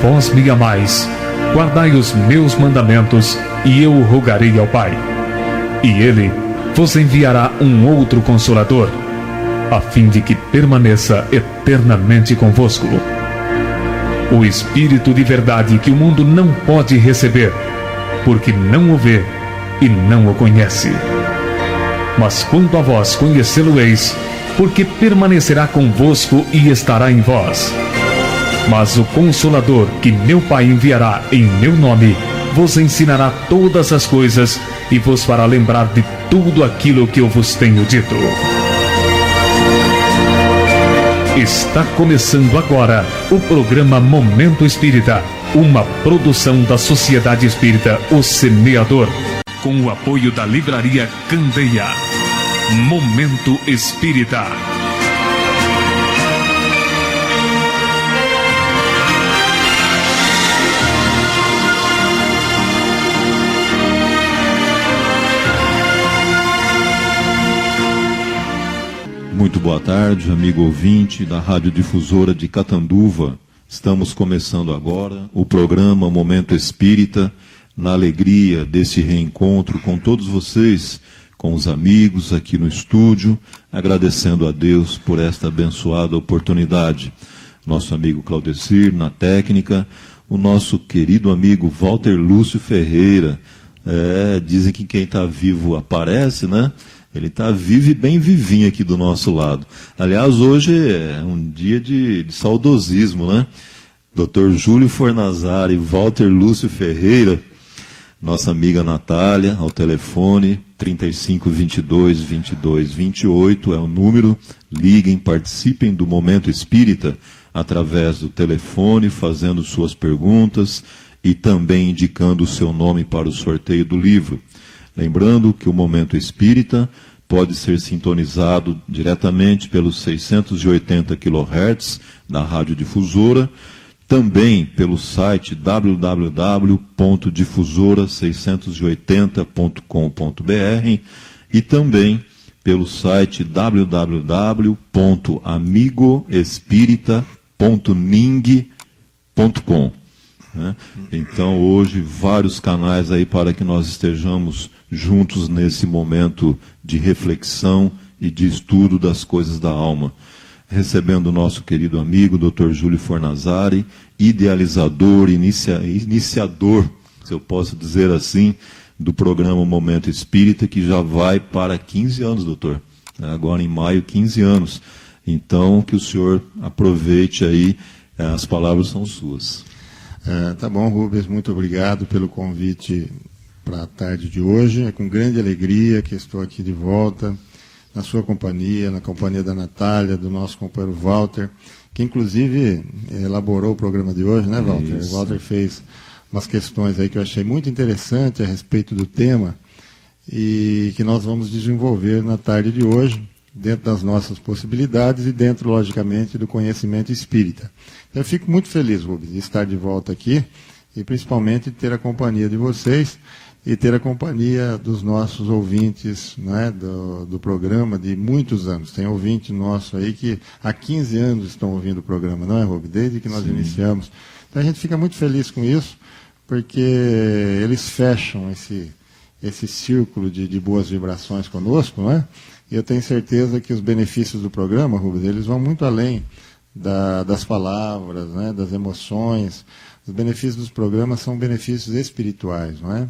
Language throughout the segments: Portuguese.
vós me amais, guardai os meus mandamentos, e eu o rogarei ao Pai. E ele vos enviará um outro Consolador, a fim de que permaneça eternamente convosco. O Espírito de verdade que o mundo não pode receber, porque não o vê e não o conhece. Mas quanto a vós conhecê-lo-eis, porque permanecerá convosco e estará em vós. Mas o Consolador que meu Pai enviará em meu nome, vos ensinará todas as coisas e vos fará lembrar de tudo aquilo que eu vos tenho dito. Está começando agora o programa Momento Espírita, uma produção da Sociedade Espírita O Semeador, com o apoio da Livraria Candeia. Momento Espírita. Muito boa tarde, amigo ouvinte da Rádio Difusora de Catanduva. Estamos começando agora o programa Momento Espírita, na alegria desse reencontro com todos vocês, com os amigos aqui no estúdio, agradecendo a Deus por esta abençoada oportunidade. Nosso amigo Claudecir na técnica, o nosso querido amigo Walter Lúcio Ferreira. Dizem que quem está vivo aparece, né? Ele está vivo e bem vivinho aqui do nosso lado. Aliás, hoje é um dia de saudosismo, né? Dr. Júlio Fornazari, Walter Lúcio Ferreira, nossa amiga Natália, ao telefone 3522-2228 é o número. Liguem, participem do Momento Espírita através do telefone, fazendo suas perguntas e também indicando o seu nome para o sorteio do livro. Lembrando que o Momento Espírita pode ser sintonizado diretamente pelos 680 kHz da Rádio Difusora, também pelo site www.difusora680.com.br e também pelo site www.amigoespirita.ning.com. Então, hoje, vários canais aí para que nós estejamos juntos nesse momento de reflexão e de estudo das coisas da alma. Recebendo o nosso querido amigo, Dr. Júlio Fornazari, idealizador, iniciador, se eu posso dizer assim, do programa Momento Espírita, que já vai para 15 anos, doutor. Agora em maio, 15 anos. Então, que o senhor aproveite aí, as palavras são suas. Tá bom, Rubens, muito obrigado pelo convite para a tarde de hoje. É com grande alegria que estou aqui de volta, na sua companhia, na companhia da Natália, do nosso companheiro Walter, que inclusive elaborou o programa de hoje, né, Walter? Isso. O Walter fez umas questões aí que eu achei muito interessante a respeito do tema e que nós vamos desenvolver na tarde de hoje, dentro das nossas possibilidades e dentro, logicamente, do conhecimento espírita. Então, eu fico muito feliz, Rubens, de estar de volta aqui e principalmente de ter a companhia de vocês e ter a companhia dos nossos ouvintes, né, do programa de muitos anos. Tem ouvinte nosso aí que há 15 anos estão ouvindo o programa, não é, Rubens? Desde que nós iniciamos. Então, a gente fica muito feliz com isso, porque eles fecham esse círculo de boas vibrações conosco, não é? E eu tenho certeza que os benefícios do programa, Rubens, eles vão muito além das palavras, né, das emoções. Os benefícios dos programas são benefícios espirituais, não é?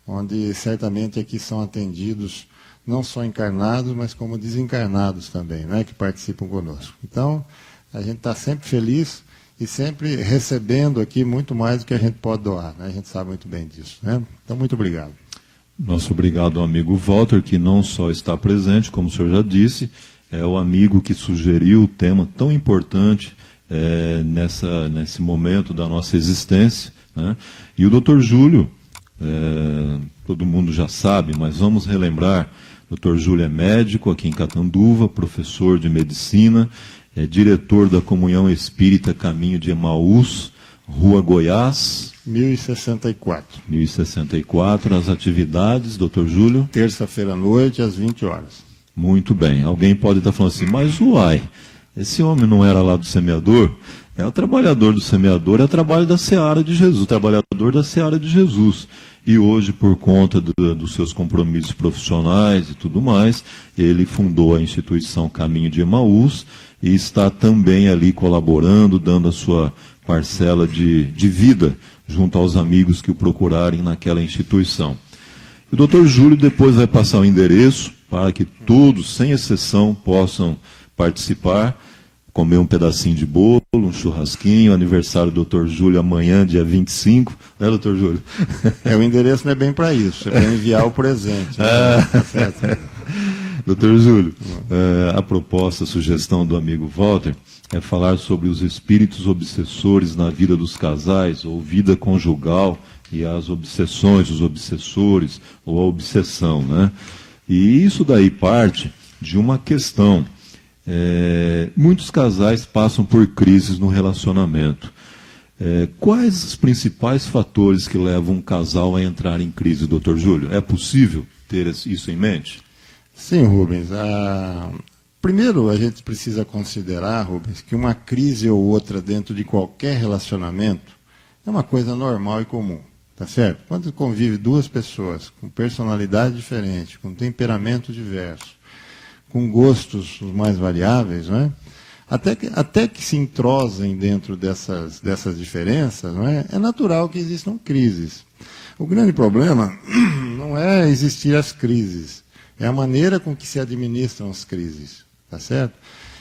Onde certamente aqui são atendidos não só encarnados, mas como desencarnados também, né, que participam conosco. Então, a gente está sempre feliz e sempre recebendo aqui muito mais do que a gente pode doar, né? A gente sabe muito bem disso, né? Então, muito obrigado. Nosso obrigado ao amigo Walter, que não só está presente, como o senhor já disse, é o amigo que sugeriu o tema tão importante nesse momento da nossa existência, né? E o Dr. Júlio, todo mundo já sabe, mas vamos relembrar, o Dr. Júlio é médico aqui em Catanduva, professor de medicina, é diretor da Comunhão Espírita Caminho de Emaús, Rua Goiás, 1064. 1064, as atividades, Dr. Júlio? Terça-feira à noite, às 20 horas. Muito bem. Alguém pode estar falando assim, mas uai, esse homem não era lá do Semeador? É o trabalhador do semeador, é o trabalho da seara de Jesus, o trabalhador da seara de Jesus. E hoje, por conta dos seus compromissos profissionais e tudo mais, ele fundou a instituição Caminho de Emaús e está também ali colaborando, dando a sua parcela de vida junto aos amigos que o procurarem naquela instituição. O Dr. Júlio depois vai passar o endereço para que todos, sem exceção, possam participar, comer um pedacinho de bolo, um churrasquinho, aniversário do Dr. Júlio amanhã, dia 25, né, Dr. Júlio? O endereço não é bem para isso, é para enviar o presente. Né? Tá certo. Dr. Júlio, a proposta, a sugestão do amigo Walter é falar sobre os espíritos obsessores na vida dos casais, ou vida conjugal, e as obsessões, os obsessores, ou a obsessão, né? E isso daí parte de uma questão. Muitos casais passam por crises no relacionamento. Quais os principais fatores que levam um casal a entrar em crise, Dr. Júlio? É possível ter isso em mente? Sim, Rubens. Primeiro, a gente precisa considerar, Rubens, que uma crise ou outra dentro de qualquer relacionamento é uma coisa normal e comum, tá certo? Quando convive duas pessoas com personalidade diferente, com temperamento diverso, com gostos os mais variáveis, não é? Até que se entrosem dentro dessas diferenças, não é? É natural que existam crises. O grande problema não é existir as crises, é a maneira com que se administram as crises, tá certo?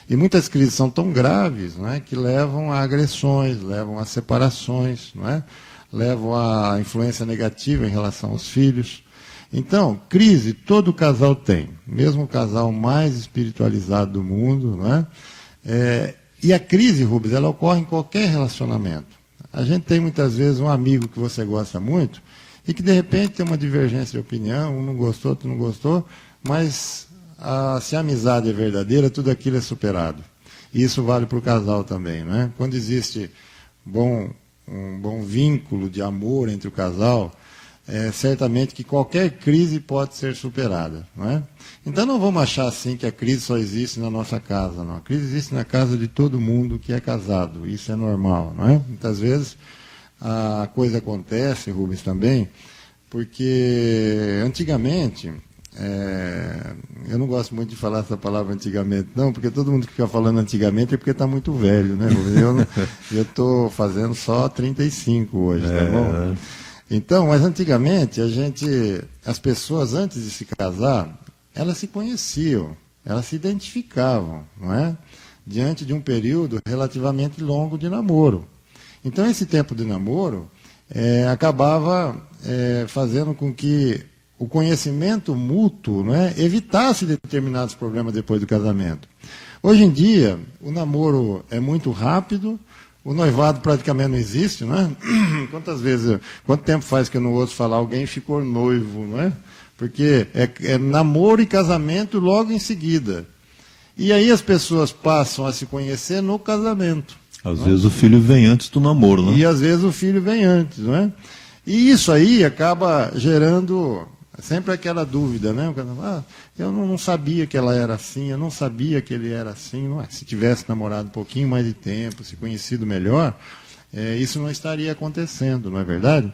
E muitas crises são tão graves, não é, que levam a agressões, levam a separações, não é? Levam a influência negativa em relação aos filhos. Então, crise todo casal tem, mesmo o casal mais espiritualizado do mundo, não é? E a crise, Rubens, ela ocorre em qualquer relacionamento. A gente tem muitas vezes um amigo que você gosta muito e que de repente tem uma divergência de opinião, um não gostou, outro não gostou, mas se a amizade é verdadeira, tudo aquilo é superado. E isso vale para o casal também, não é? Quando existe um bom vínculo de amor entre o casal, certamente que qualquer crise pode ser superada, não é? Então não vamos achar assim que a crise só existe na nossa casa, não. A crise existe na casa de todo mundo que é casado, isso é normal, não é? Muitas vezes a coisa acontece, Rubens, também, porque antigamente, eu não gosto muito de falar essa palavra antigamente, não, porque todo mundo que fica falando antigamente é porque está muito velho, né, Rubens? Eu estou fazendo só 35 hoje, tá bom? Então, mas antigamente, as pessoas, antes de se casar, elas se conheciam, elas se identificavam, não é? Diante de um período relativamente longo de namoro. Então, esse tempo de namoro acabava fazendo com que o conhecimento mútuo, não é, evitasse determinados problemas depois do casamento. Hoje em dia, o namoro é muito rápido, o noivado praticamente não existe, não é? Quanto tempo faz que eu não ouço falar alguém ficou noivo, não é? Porque é namoro e casamento logo em seguida. E aí as pessoas passam a se conhecer no casamento. Às vezes o filho vem antes do namoro, né? E às vezes o filho vem antes, não é? E isso aí acaba gerando sempre aquela dúvida, né? Eu não sabia que ela era assim, eu não sabia que ele era assim. Não é? Se tivesse namorado um pouquinho mais de tempo, se conhecido melhor, isso não estaria acontecendo, não é verdade?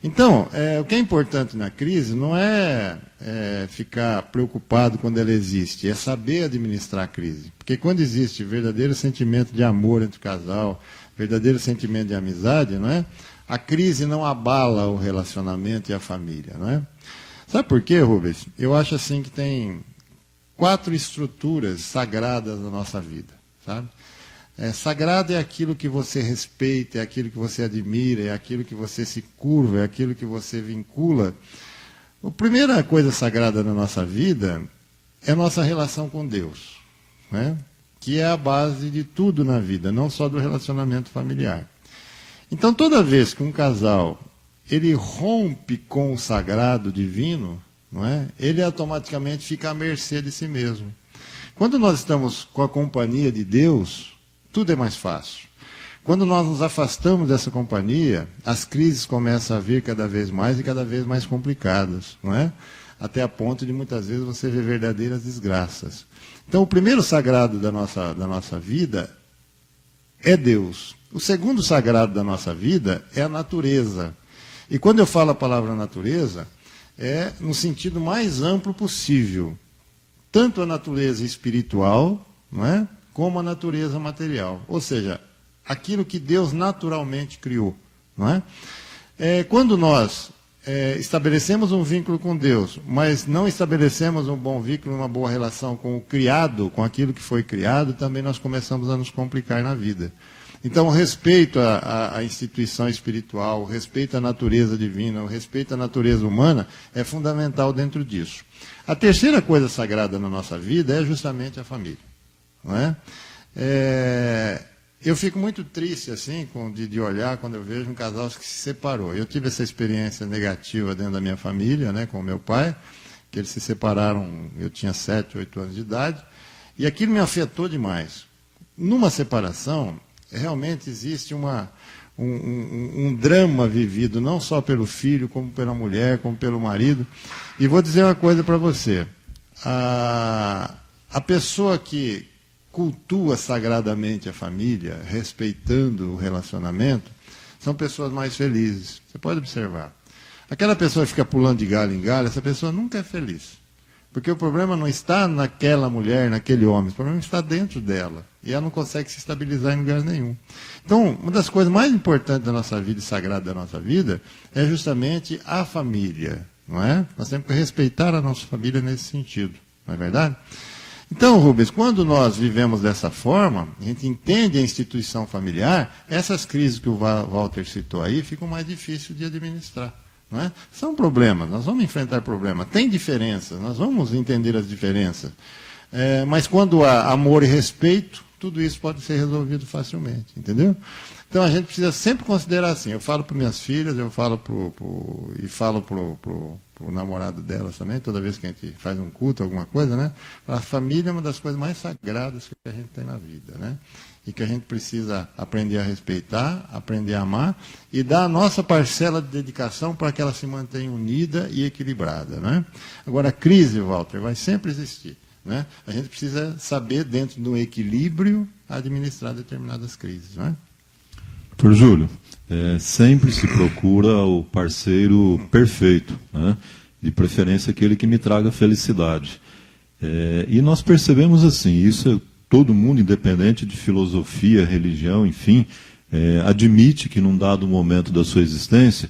Então, o que é importante na crise não é ficar preocupado quando ela existe, é saber administrar a crise. Porque quando existe verdadeiro sentimento de amor entre o casal, verdadeiro sentimento de amizade, não é? A crise não abala o relacionamento e a família, não é? Sabe por quê, Rubens? Eu acho assim que tem 4 estruturas sagradas na nossa vida, sabe? Sagrado é aquilo que você respeita, é aquilo que você admira, é aquilo que você se curva, é aquilo que você vincula. A primeira coisa sagrada na nossa vida é a nossa relação com Deus, né? Que é a base de tudo na vida, não só do relacionamento familiar. Então, toda vez que um casal ele rompe com o sagrado divino, não é? Ele automaticamente fica à mercê de si mesmo. Quando nós estamos com a companhia de Deus, tudo é mais fácil. Quando nós nos afastamos dessa companhia, as crises começam a vir cada vez mais e cada vez mais complicadas, não é? Até a ponto de muitas vezes você ver verdadeiras desgraças. Então, o primeiro sagrado da nossa vida é Deus. O segundo sagrado da nossa vida é a natureza. E quando eu falo a palavra natureza, é no sentido mais amplo possível. Tanto a natureza espiritual, não é, como a natureza material. Ou seja, aquilo que Deus naturalmente criou. Não é? Quando nós estabelecemos um vínculo com Deus, mas não estabelecemos um bom vínculo, uma boa relação com o criado, com aquilo que foi criado, também nós começamos a nos complicar na vida. Então, o respeito à instituição espiritual, o respeito à natureza divina, o respeito à natureza humana é fundamental dentro disso. A terceira coisa sagrada na nossa vida é justamente a família. Não é? Eu fico muito triste assim, de olhar quando eu vejo um casal que se separou. Eu tive essa experiência negativa dentro da minha família, né, com o meu pai, que eles se separaram, eu tinha 7, 8 anos de idade, e aquilo me afetou demais. Numa separação, realmente existe um drama vivido, não só pelo filho, como pela mulher, como pelo marido. E vou dizer uma coisa para você. A pessoa que cultua sagradamente a família, respeitando o relacionamento, são pessoas mais felizes. Você pode observar. Aquela pessoa que fica pulando de galho em galho, essa pessoa nunca é feliz. Porque o problema não está naquela mulher, naquele homem, o problema está dentro dela. E ela não consegue se estabilizar em lugar nenhum. Então, uma das coisas mais importantes da nossa vida e sagrada da nossa vida é justamente a família. Não é? Nós temos que respeitar a nossa família nesse sentido. Não é verdade? Então, Rubens, quando nós vivemos dessa forma, a gente entende a instituição familiar, essas crises que o Walter citou aí ficam mais difíceis de administrar. Não é? São problemas, nós vamos enfrentar problemas. Tem diferenças, nós vamos entender as diferenças. Mas quando há amor e respeito, tudo isso pode ser resolvido facilmente, entendeu? Então a gente precisa sempre considerar assim. Eu falo para minhas filhas, eu falo para o namorado delas também, toda vez que a gente faz um culto, alguma coisa, né? A família é uma das coisas mais sagradas que a gente tem na vida, né? E que a gente precisa aprender a respeitar, aprender a amar e dar a nossa parcela de dedicação para que ela se mantenha unida e equilibrada, né? Agora, a crise, Walter, vai sempre existir, né? A gente precisa saber, dentro do equilíbrio, administrar determinadas crises, não é? Doutor Júlio, sempre se procura o parceiro perfeito, né? De preferência aquele que me traga felicidade. E nós percebemos assim, isso é todo mundo, independente de filosofia, religião, enfim, admite que num dado momento da sua existência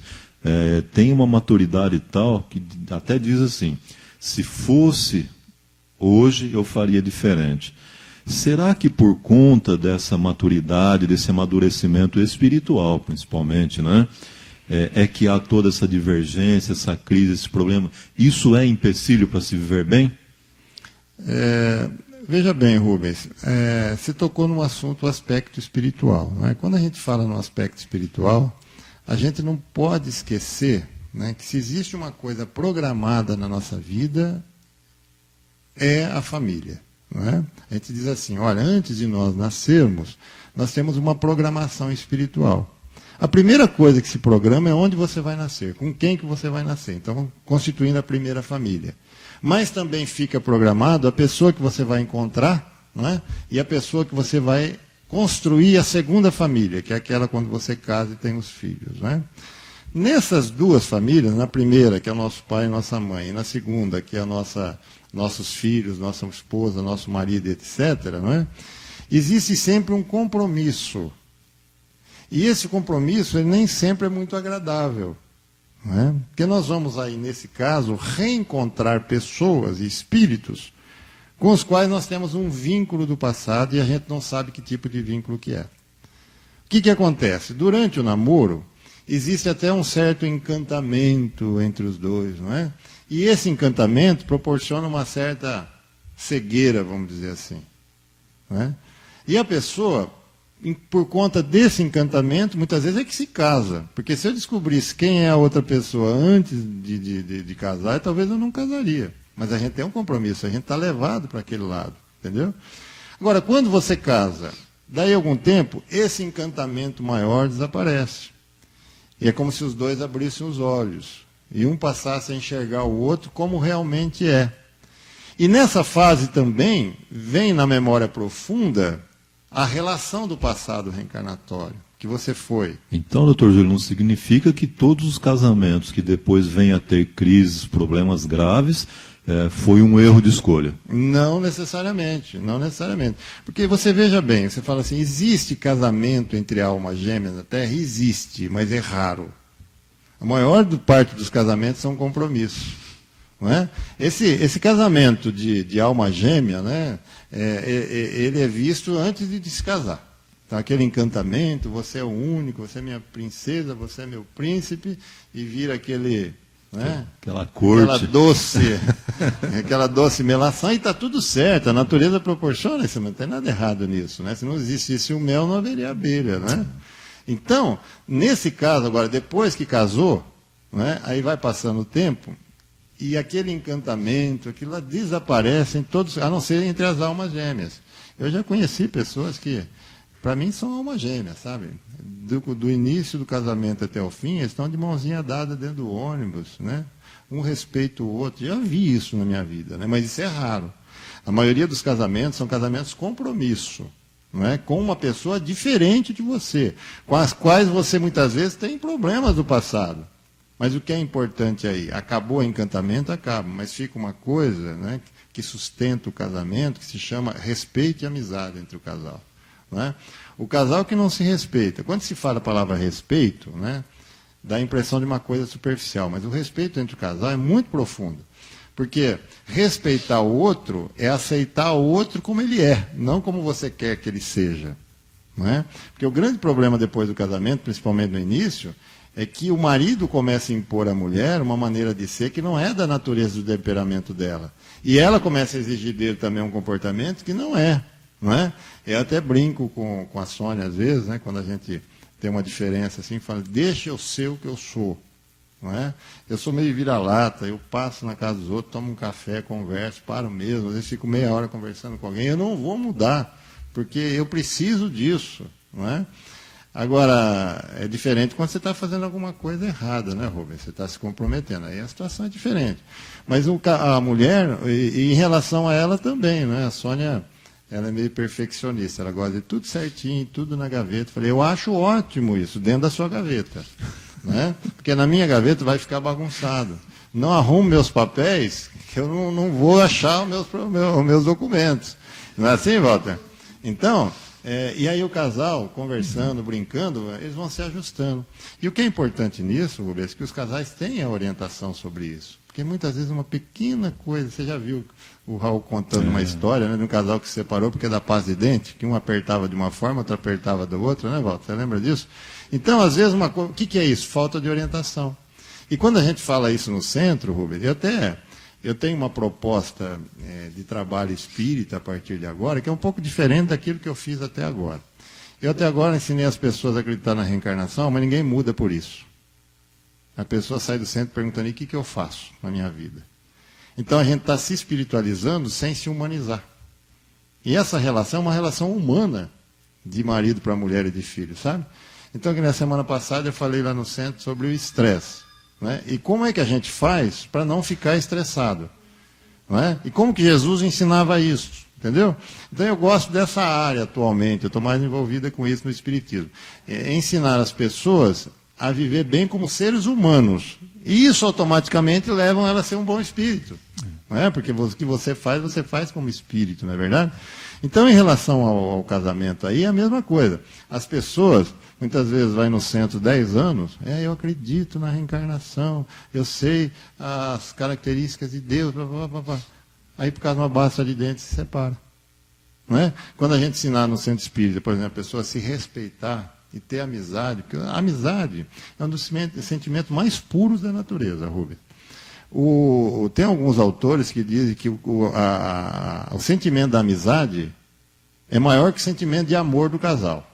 tem uma maturidade tal que até diz assim, se fosse hoje eu faria diferente. Será que por conta dessa maturidade, desse amadurecimento espiritual, principalmente, né, que há toda essa divergência, essa crise, esse problema? Isso é empecilho para se viver bem? Veja bem, Rubens, você tocou num assunto, o aspecto espiritual. Não é? Quando a gente fala no aspecto espiritual, a gente não pode esquecer, né, que se existe uma coisa programada na nossa vida, é a família. Não é? A gente diz assim, olha, antes de nós nascermos, nós temos uma programação espiritual. A primeira coisa que se programa é onde você vai nascer, com quem que você vai nascer. Então, constituindo a primeira família. Mas também fica programado a pessoa que você vai encontrar, não é? E a pessoa que você vai construir a segunda família, que é aquela quando você casa e tem os filhos. Não é? Nessas duas famílias, na primeira, que é o nosso pai e nossa mãe, e na segunda, que é nossos filhos, nossa esposa, nosso marido, etc., não é? Existe sempre um compromisso. E esse compromisso ele nem sempre é muito agradável. Não é? Porque nós vamos aí, nesse caso, reencontrar pessoas e espíritos com os quais nós temos um vínculo do passado e a gente não sabe que tipo de vínculo que é. O que acontece? Durante o namoro, existe até um certo encantamento entre os dois, não é? E esse encantamento proporciona uma certa cegueira, vamos dizer assim. Não é? E a pessoa, por conta desse encantamento, muitas vezes é que se casa. Porque se eu descobrisse quem é a outra pessoa antes de casar, talvez eu não casaria. Mas a gente tem um compromisso, a gente está levado para aquele lado. Entendeu? Agora, quando você casa, daí a algum tempo, esse encantamento maior desaparece. E é como se os dois abrissem os olhos. E um passasse a enxergar o outro como realmente é. E nessa fase também, vem na memória profunda a relação do passado reencarnatório que você foi. Então, doutor Júlio, não significa que todos os casamentos que depois vêm a ter crises, problemas graves, foi um erro de escolha? Não necessariamente, não necessariamente. Porque você veja bem, você fala assim, existe casamento entre almas gêmeas na Terra? Existe, mas é raro. A maior parte dos casamentos são compromissos. Não é? Esse casamento de alma gêmea, né, ele é visto antes de se casar. Então, aquele encantamento, você é o único, você é minha princesa, você é meu príncipe, e vira aquele... Né? Aquela corte. Aquela doce melação, e está tudo certo, a natureza proporciona isso, não tem nada errado nisso. Né? Se não existisse o mel, não haveria abelha. Né? Então, nesse caso, agora, depois que casou, né, aí vai passando o tempo, e aquele encantamento, aquilo lá desaparece em todos, a não ser entre as almas gêmeas. Eu já conheci pessoas que, para mim, são almas gêmeas, sabe? Do início do casamento até o fim, eles estão de mãozinha dada dentro do ônibus, né? Um respeita o outro. Já vi isso na minha vida, né? Mas isso é raro. A maioria dos casamentos são casamentos compromisso, não é? Com uma pessoa diferente de você, com as quais você muitas vezes tem problemas do passado. Mas o que é importante aí? Acabou o encantamento? Acaba, mas fica uma coisa, né, que sustenta o casamento, que se chama respeito e amizade entre o casal. Né? O casal que não se respeita. Quando se fala a palavra respeito, né, dá a impressão de uma coisa superficial, mas o respeito entre o casal é muito profundo. Porque respeitar o outro é aceitar o outro como ele é, não como você quer que ele seja. Não é? Porque o grande problema depois do casamento, principalmente no início, é que o marido começa a impor à mulher uma maneira de ser que não é da natureza do temperamento dela. E ela começa a exigir dele também um comportamento que não é. Não é? Eu até brinco com a Sônia, às vezes, né, quando a gente tem uma diferença assim, fala, deixa eu ser o que eu sou. Não é? Eu sou meio vira-lata, eu passo na casa dos outros, tomo um café, converso, paro mesmo, às vezes fico meia hora conversando com alguém, eu não vou mudar, porque eu preciso disso. Não é? Agora, é diferente quando você está fazendo alguma coisa errada, né, Rubens? Você está se comprometendo, aí a situação é diferente. Mas a mulher, e em relação a ela também, né? A Sônia, ela é meio perfeccionista, ela gosta de tudo certinho, tudo na gaveta. Eu falei, eu acho ótimo isso, dentro da sua gaveta. Né? Porque na minha gaveta vai ficar bagunçado. Não arrumo meus papéis, que eu não vou achar os meus documentos. Não é assim, Walter? Então... e aí o casal, conversando, brincando, eles vão se ajustando. E o que é importante nisso, Rubens, é que os casais tenham orientação sobre isso. Porque muitas vezes uma pequena coisa, você já viu o Raul contando uma história, né, de um casal que se separou porque da paz de dente, que um apertava de uma forma, outro apertava da outra, né, Walter? Você lembra disso? Então, às vezes, o que é isso? Falta de orientação. E quando a gente fala isso no centro, Rubens, eu tenho uma proposta de trabalho espírita a partir de agora, que é um pouco diferente daquilo que eu fiz até agora. Eu até agora ensinei as pessoas a acreditar na reencarnação, mas ninguém muda por isso. A pessoa sai do centro perguntando, e o que eu faço na minha vida? Então a gente está se espiritualizando sem se humanizar. E essa relação é uma relação humana, de marido para mulher e de filho, sabe? Então, que na semana passada eu falei lá no centro sobre o estresse. Né? E como é que a gente faz para não ficar estressado? Não é? E como que Jesus ensinava isso? Entendeu? Então eu gosto dessa área atualmente, eu estou mais envolvida com isso no Espiritismo. Ensinar as pessoas a viver bem como seres humanos. E isso automaticamente leva ela a ser um bom espírito. Não é? Porque o que você faz como espírito, não é verdade? Então, em relação ao casamento aí, é a mesma coisa. As pessoas, muitas vezes, vai no centro 10 anos, eu acredito na reencarnação, eu sei as características de Deus, blá, blá, blá, blá. Aí, por causa de uma basta de dentes, se separa. Não é? Quando a gente ensinar no centro espírita, por exemplo, a pessoa se respeitar e ter amizade, porque a amizade é um dos sentimentos mais puros da natureza, Rubens. Tem alguns autores que dizem que o sentimento da amizade é maior que o sentimento de amor do casal.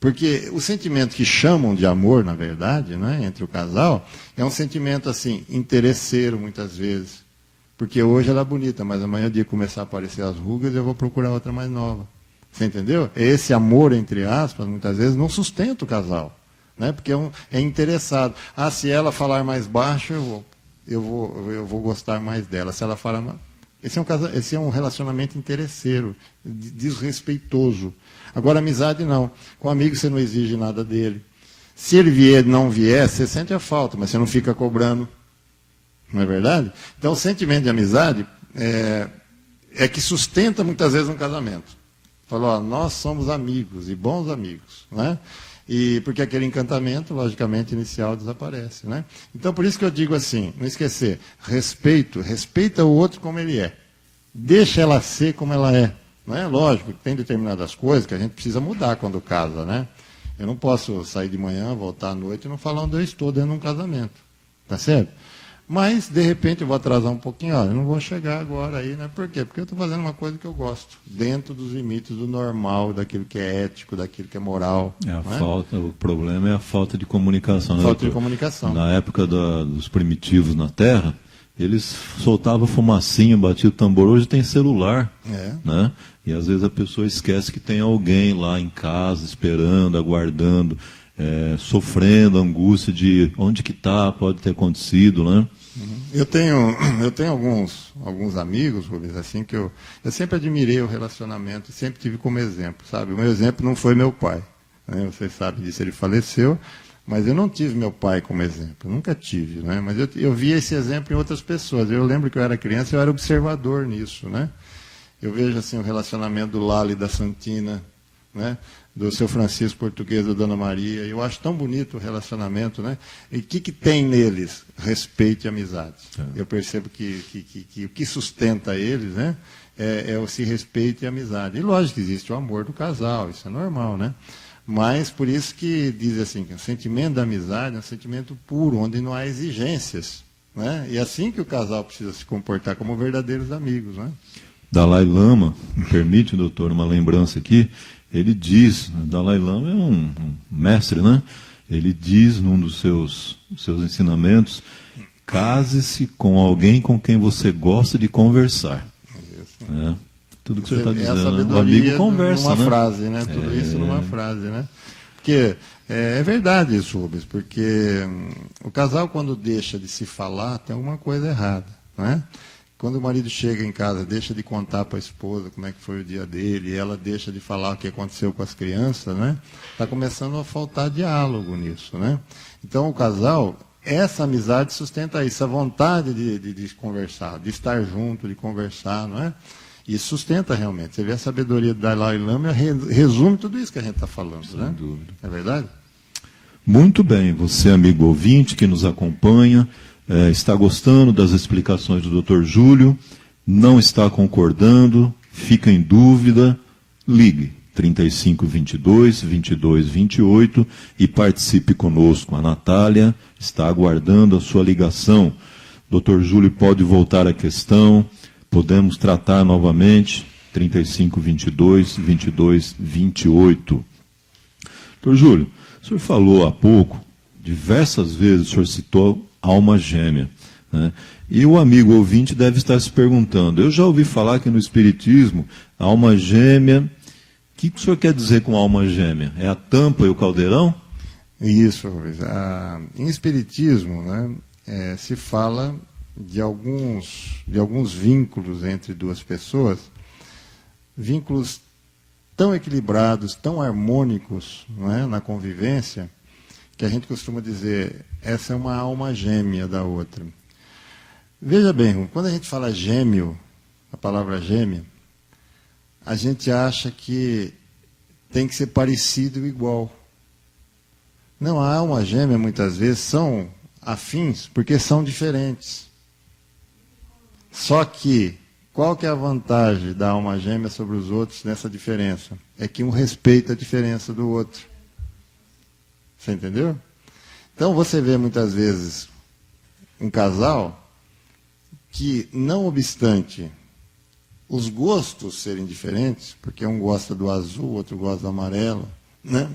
Porque o sentimento que chamam de amor, na verdade, né, entre o casal, é um sentimento assim, interesseiro, muitas vezes. Porque hoje ela é bonita, mas amanhã, dia que começar a aparecer as rugas, eu vou procurar outra mais nova. Você entendeu? Esse amor, entre aspas, muitas vezes não sustenta o casal. Né, porque é interessado. Se ela falar mais baixo, eu vou gostar mais dela. Se ela falar mais, Esse é um relacionamento interesseiro, desrespeitoso. Agora, amizade não. Com amigo você não exige nada dele. Se ele vier não vier, você sente a falta, mas você não fica cobrando. Não é verdade? Então, o sentimento de amizade é que sustenta muitas vezes um casamento. Falou, nós somos amigos e bons amigos, né? E porque aquele encantamento, logicamente, inicial desaparece, né? Então, por isso que eu digo assim, não esquecer, respeita o outro como ele é. Deixa ela ser como ela é. Não é? Lógico que tem determinadas coisas que a gente precisa mudar quando casa, né? Eu não posso sair de manhã, voltar à noite e não falar onde eu estou dentro de um casamento. Tá certo? Mas, de repente, eu vou atrasar um pouquinho, eu não vou chegar agora aí, né? Por quê? Porque eu estou fazendo uma coisa que eu gosto, dentro dos limites do normal, daquilo que é ético, daquilo que é moral. O problema é a falta de comunicação. Falta de comunicação. Na época dos primitivos na Terra, eles soltavam fumacinha, batiam o tambor. Hoje tem celular, né? E às vezes a pessoa esquece que tem alguém lá em casa, esperando, aguardando, sofrendo a angústia de onde que está, pode ter acontecido, né? Eu tenho alguns amigos, Rubens, assim, que eu sempre admirei o relacionamento, sempre tive como exemplo, sabe? O meu exemplo não foi meu pai, né? Vocês sabem disso, ele faleceu, mas eu não tive meu pai como exemplo, nunca tive, né? Mas eu via esse exemplo em outras pessoas. Eu lembro que eu era criança, eu era observador nisso, né? Eu vejo assim o relacionamento do Lala e da Santina, né? Do seu Francisco Português, da Dona Maria. Eu acho tão bonito o relacionamento, né? E o que tem neles? Respeito e amizade. Eu percebo que o que sustenta eles, né? É o se respeito e amizade. E lógico que existe o amor do casal, isso é normal, né? Mas por isso que diz assim, que o sentimento da amizade é um sentimento puro, onde não há exigências, né? E é assim que o casal precisa se comportar como verdadeiros amigos, né? Dalai Lama, me permite, doutor, uma lembrança aqui, ele diz, Dalai Lama é um mestre, né? Ele diz num dos seus ensinamentos, case-se com alguém com quem você gosta de conversar. Isso. Tudo que você está dizendo, o amigo conversa, numa né? frase, né? Tudo isso numa frase, né? Porque é verdade isso, Rubens, porque o casal, quando deixa de se falar, tem alguma coisa errada, né? Quando o marido chega em casa, deixa de contar para a esposa como é que foi o dia dele, e ela deixa de falar o que aconteceu com as crianças, né? Está começando a faltar diálogo nisso, né? Então, o casal, essa amizade sustenta isso, a vontade de conversar, de estar junto, de conversar, não é? Isso sustenta realmente. Você vê a sabedoria do Dalai Lama, resume tudo isso que a gente está falando, sem né? dúvida. É verdade? Muito bem, você, amigo ouvinte que nos acompanha, está gostando das explicações do Dr. Júlio, não está concordando, fica em dúvida, ligue 3522-2228 e participe conosco. A Natália está aguardando a sua ligação. Dr. Júlio pode voltar à questão, podemos tratar novamente, 3522-2228. Dr. Júlio, o senhor falou há pouco, diversas vezes o senhor citou alma gêmea, né? E o amigo ouvinte deve estar se perguntando, eu já ouvi falar que no Espiritismo, a alma gêmea, o que o senhor quer dizer com alma gêmea? É a tampa e o caldeirão? Isso, Rubens. Em Espiritismo, né, se fala de alguns vínculos entre duas pessoas, vínculos tão equilibrados, tão harmônicos, não é, na convivência, que a gente costuma dizer, essa é uma alma gêmea da outra. Veja bem, quando a gente fala gêmeo, a palavra gêmea, a gente acha que tem que ser parecido ou igual. Não, a alma gêmea muitas vezes são afins porque são diferentes. Só que, qual que é a vantagem da alma gêmea sobre os outros nessa diferença? É que um respeita a diferença do outro. Você entendeu? Então você vê muitas vezes um casal que, não obstante os gostos serem diferentes, porque um gosta do azul, outro gosta do amarelo, né?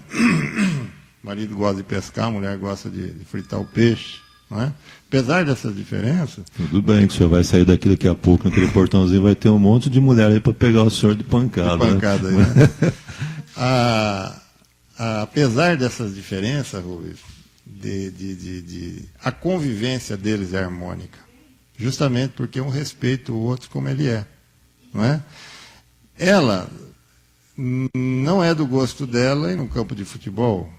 O marido gosta de pescar, a mulher gosta de fritar o peixe, não é? Apesar dessas diferenças... Tudo bem, que o senhor vai sair daqui a pouco, naquele portãozinho, vai ter um monte de mulher aí para pegar o senhor de pancada. De pancada, né? Apesar dessas diferenças, Rubens, a convivência deles é harmônica. justamente porque um respeita o outro como ele é, não é? Ela não é do gosto dela ir no campo de futebol,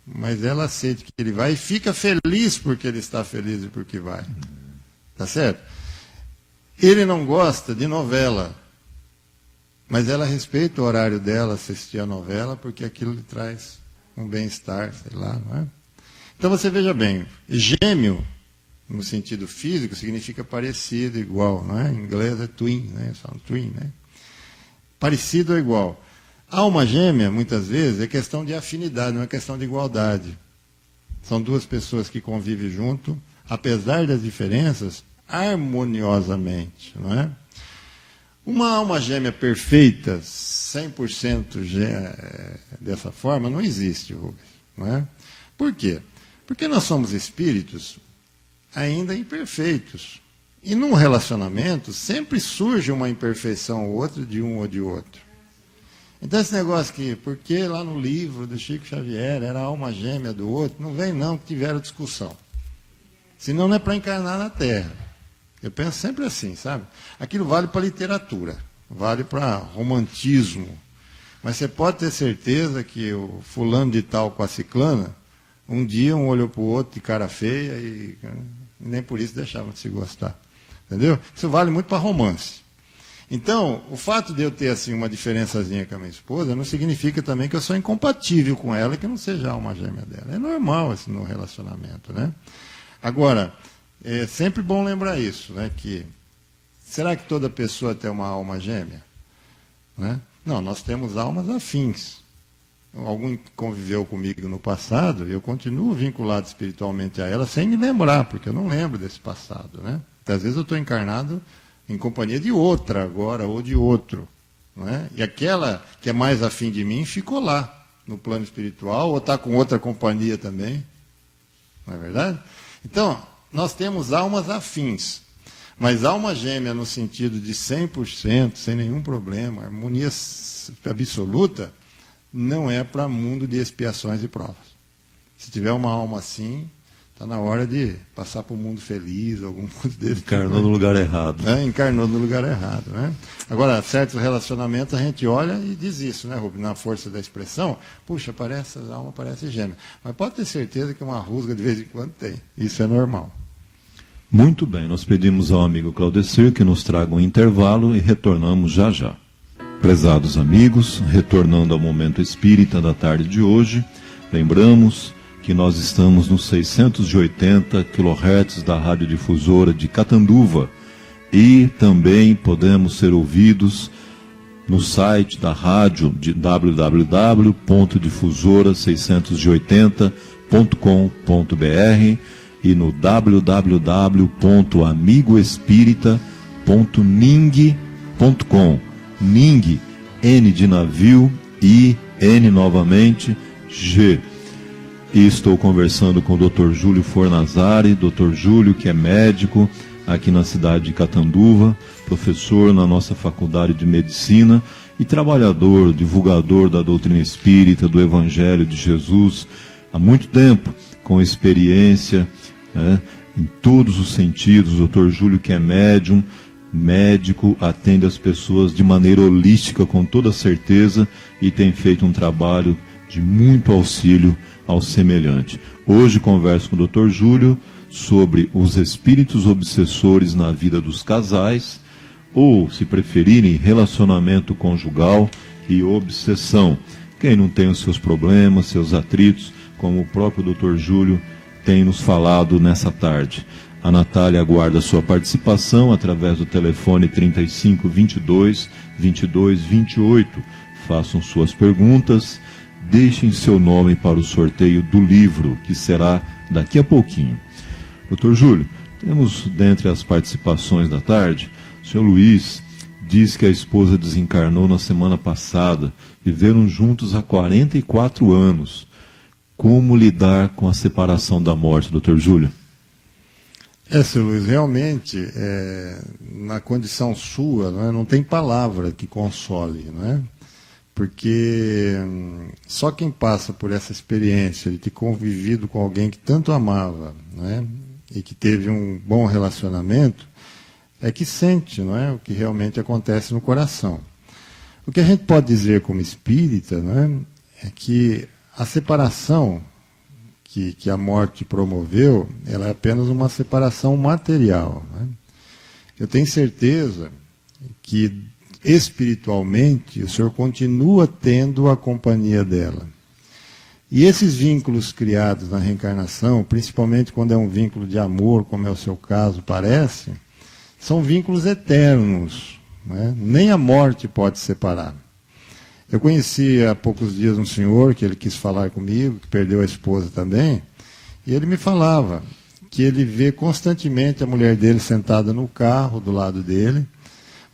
mas ela aceita que ele vai e fica feliz porque ele está feliz e porque vai. Tá certo? Ele não gosta de novela, mas ela respeita o horário dela assistir a novela porque aquilo lhe traz um bem-estar, sei lá, não é? Então você veja bem, gêmeo, no sentido físico, significa parecido, igual, não é? Em inglês é twin, né? São twin, né? Parecido ou igual. Alma gêmea, muitas vezes, é questão de afinidade, não é questão de igualdade. São duas pessoas que convivem junto, apesar das diferenças, harmoniosamente, não é? Uma alma gêmea perfeita, 100% dessa forma, não existe, Rubens, não é? Por quê? Porque nós somos espíritos ainda imperfeitos. E num relacionamento sempre surge uma imperfeição ou outra de um ou de outro. Então esse negócio que, porque lá no livro do Chico Xavier era a alma gêmea do outro, não vem não, que tiveram discussão. Senão não é para encarnar na Terra. Eu penso sempre assim, sabe? Aquilo vale para literatura, vale para romantismo. Mas você pode ter certeza que o fulano de tal com a ciclana, um dia um olhou para o outro de cara feia e nem por isso deixavam de se gostar. Entendeu? Isso vale muito para romance. Então, o fato de eu ter assim uma diferençazinha com a minha esposa não significa também que eu sou incompatível com ela e que não seja alma gêmea dela. É normal assim, no relacionamento, né? Agora, é sempre bom lembrar isso, né? Que será que toda pessoa tem uma alma gêmea? Né? Não, nós temos almas afins. Algum conviveu comigo no passado, eu continuo vinculado espiritualmente a ela sem me lembrar, porque eu não lembro desse passado, né? Às vezes eu estou encarnado em companhia de outra agora, ou de outro. Não é? E aquela que é mais afim de mim ficou lá, no plano espiritual, ou está com outra companhia também. Não é verdade? Então, nós temos almas afins. Mas alma gêmea no sentido de 100%, sem nenhum problema, harmonia absoluta, não é para mundo de expiações e provas. Se tiver uma alma assim, está na hora de passar para o mundo feliz, algum mundo desse. Encarnou no lugar errado. Encarnou no lugar errado. Né? Agora, certos relacionamentos a gente olha e diz isso, né, Rubens? Na força da expressão, puxa, a alma parece gêmea. Mas pode ter certeza que uma rusga de vez em quando tem. Isso é normal. Muito bem, nós pedimos ao amigo Claudecir que nos traga um intervalo e retornamos já já. Prezados amigos, retornando ao Momento Espírita da tarde de hoje, lembramos que nós estamos nos 680 kHz da radiodifusora de Catanduva e também podemos ser ouvidos no site da rádio de www.difusora680.com.br e no www.amigoespírita.ning.com. Ning, N de navio, I, N novamente, G. E estou conversando com o Dr. Júlio Fornazari, Dr. Júlio, que é médico aqui na cidade de Catanduva, professor na nossa faculdade de medicina e trabalhador, divulgador da doutrina espírita, do Evangelho de Jesus, há muito tempo, com experiência, né, em todos os sentidos. O Dr. Júlio, que é médium, médico, atende as pessoas de maneira holística, com toda certeza, e tem feito um trabalho de muito auxílio ao semelhante. Hoje converso com o Dr. Júlio sobre os espíritos obsessores na vida dos casais, ou, se preferirem, relacionamento conjugal e obsessão. Quem não tem os seus problemas, seus atritos, como o próprio Dr. Júlio tem nos falado nessa tarde. A Natália aguarda sua participação através do telefone 3522-2228. Façam suas perguntas, deixem seu nome para o sorteio do livro, que será daqui a pouquinho. Dr. Júlio, temos dentre as participações da tarde, o senhor Luiz diz que a esposa desencarnou na semana passada, viveram juntos há 44 anos. Como lidar com a separação da morte, Dr. Júlio? Seu Luiz, realmente, na condição sua, não tem palavra que console, não é? Porque só quem passa por essa experiência de ter convivido com alguém que tanto amava, não é? E que teve um bom relacionamento, é que sente, não é, o que realmente acontece no coração. O que a gente pode dizer como espírita, não é que a separação que a morte promoveu, ela é apenas uma separação material. Não é? Eu tenho certeza que espiritualmente o Senhor continua tendo a companhia dela. E esses vínculos criados na reencarnação, principalmente quando é um vínculo de amor, como é o seu caso, parece, são vínculos eternos. Né? Nem a morte pode separar. Eu conheci há poucos dias um senhor que ele quis falar comigo, que perdeu a esposa também, e ele me falava que ele vê constantemente a mulher dele sentada no carro do lado dele.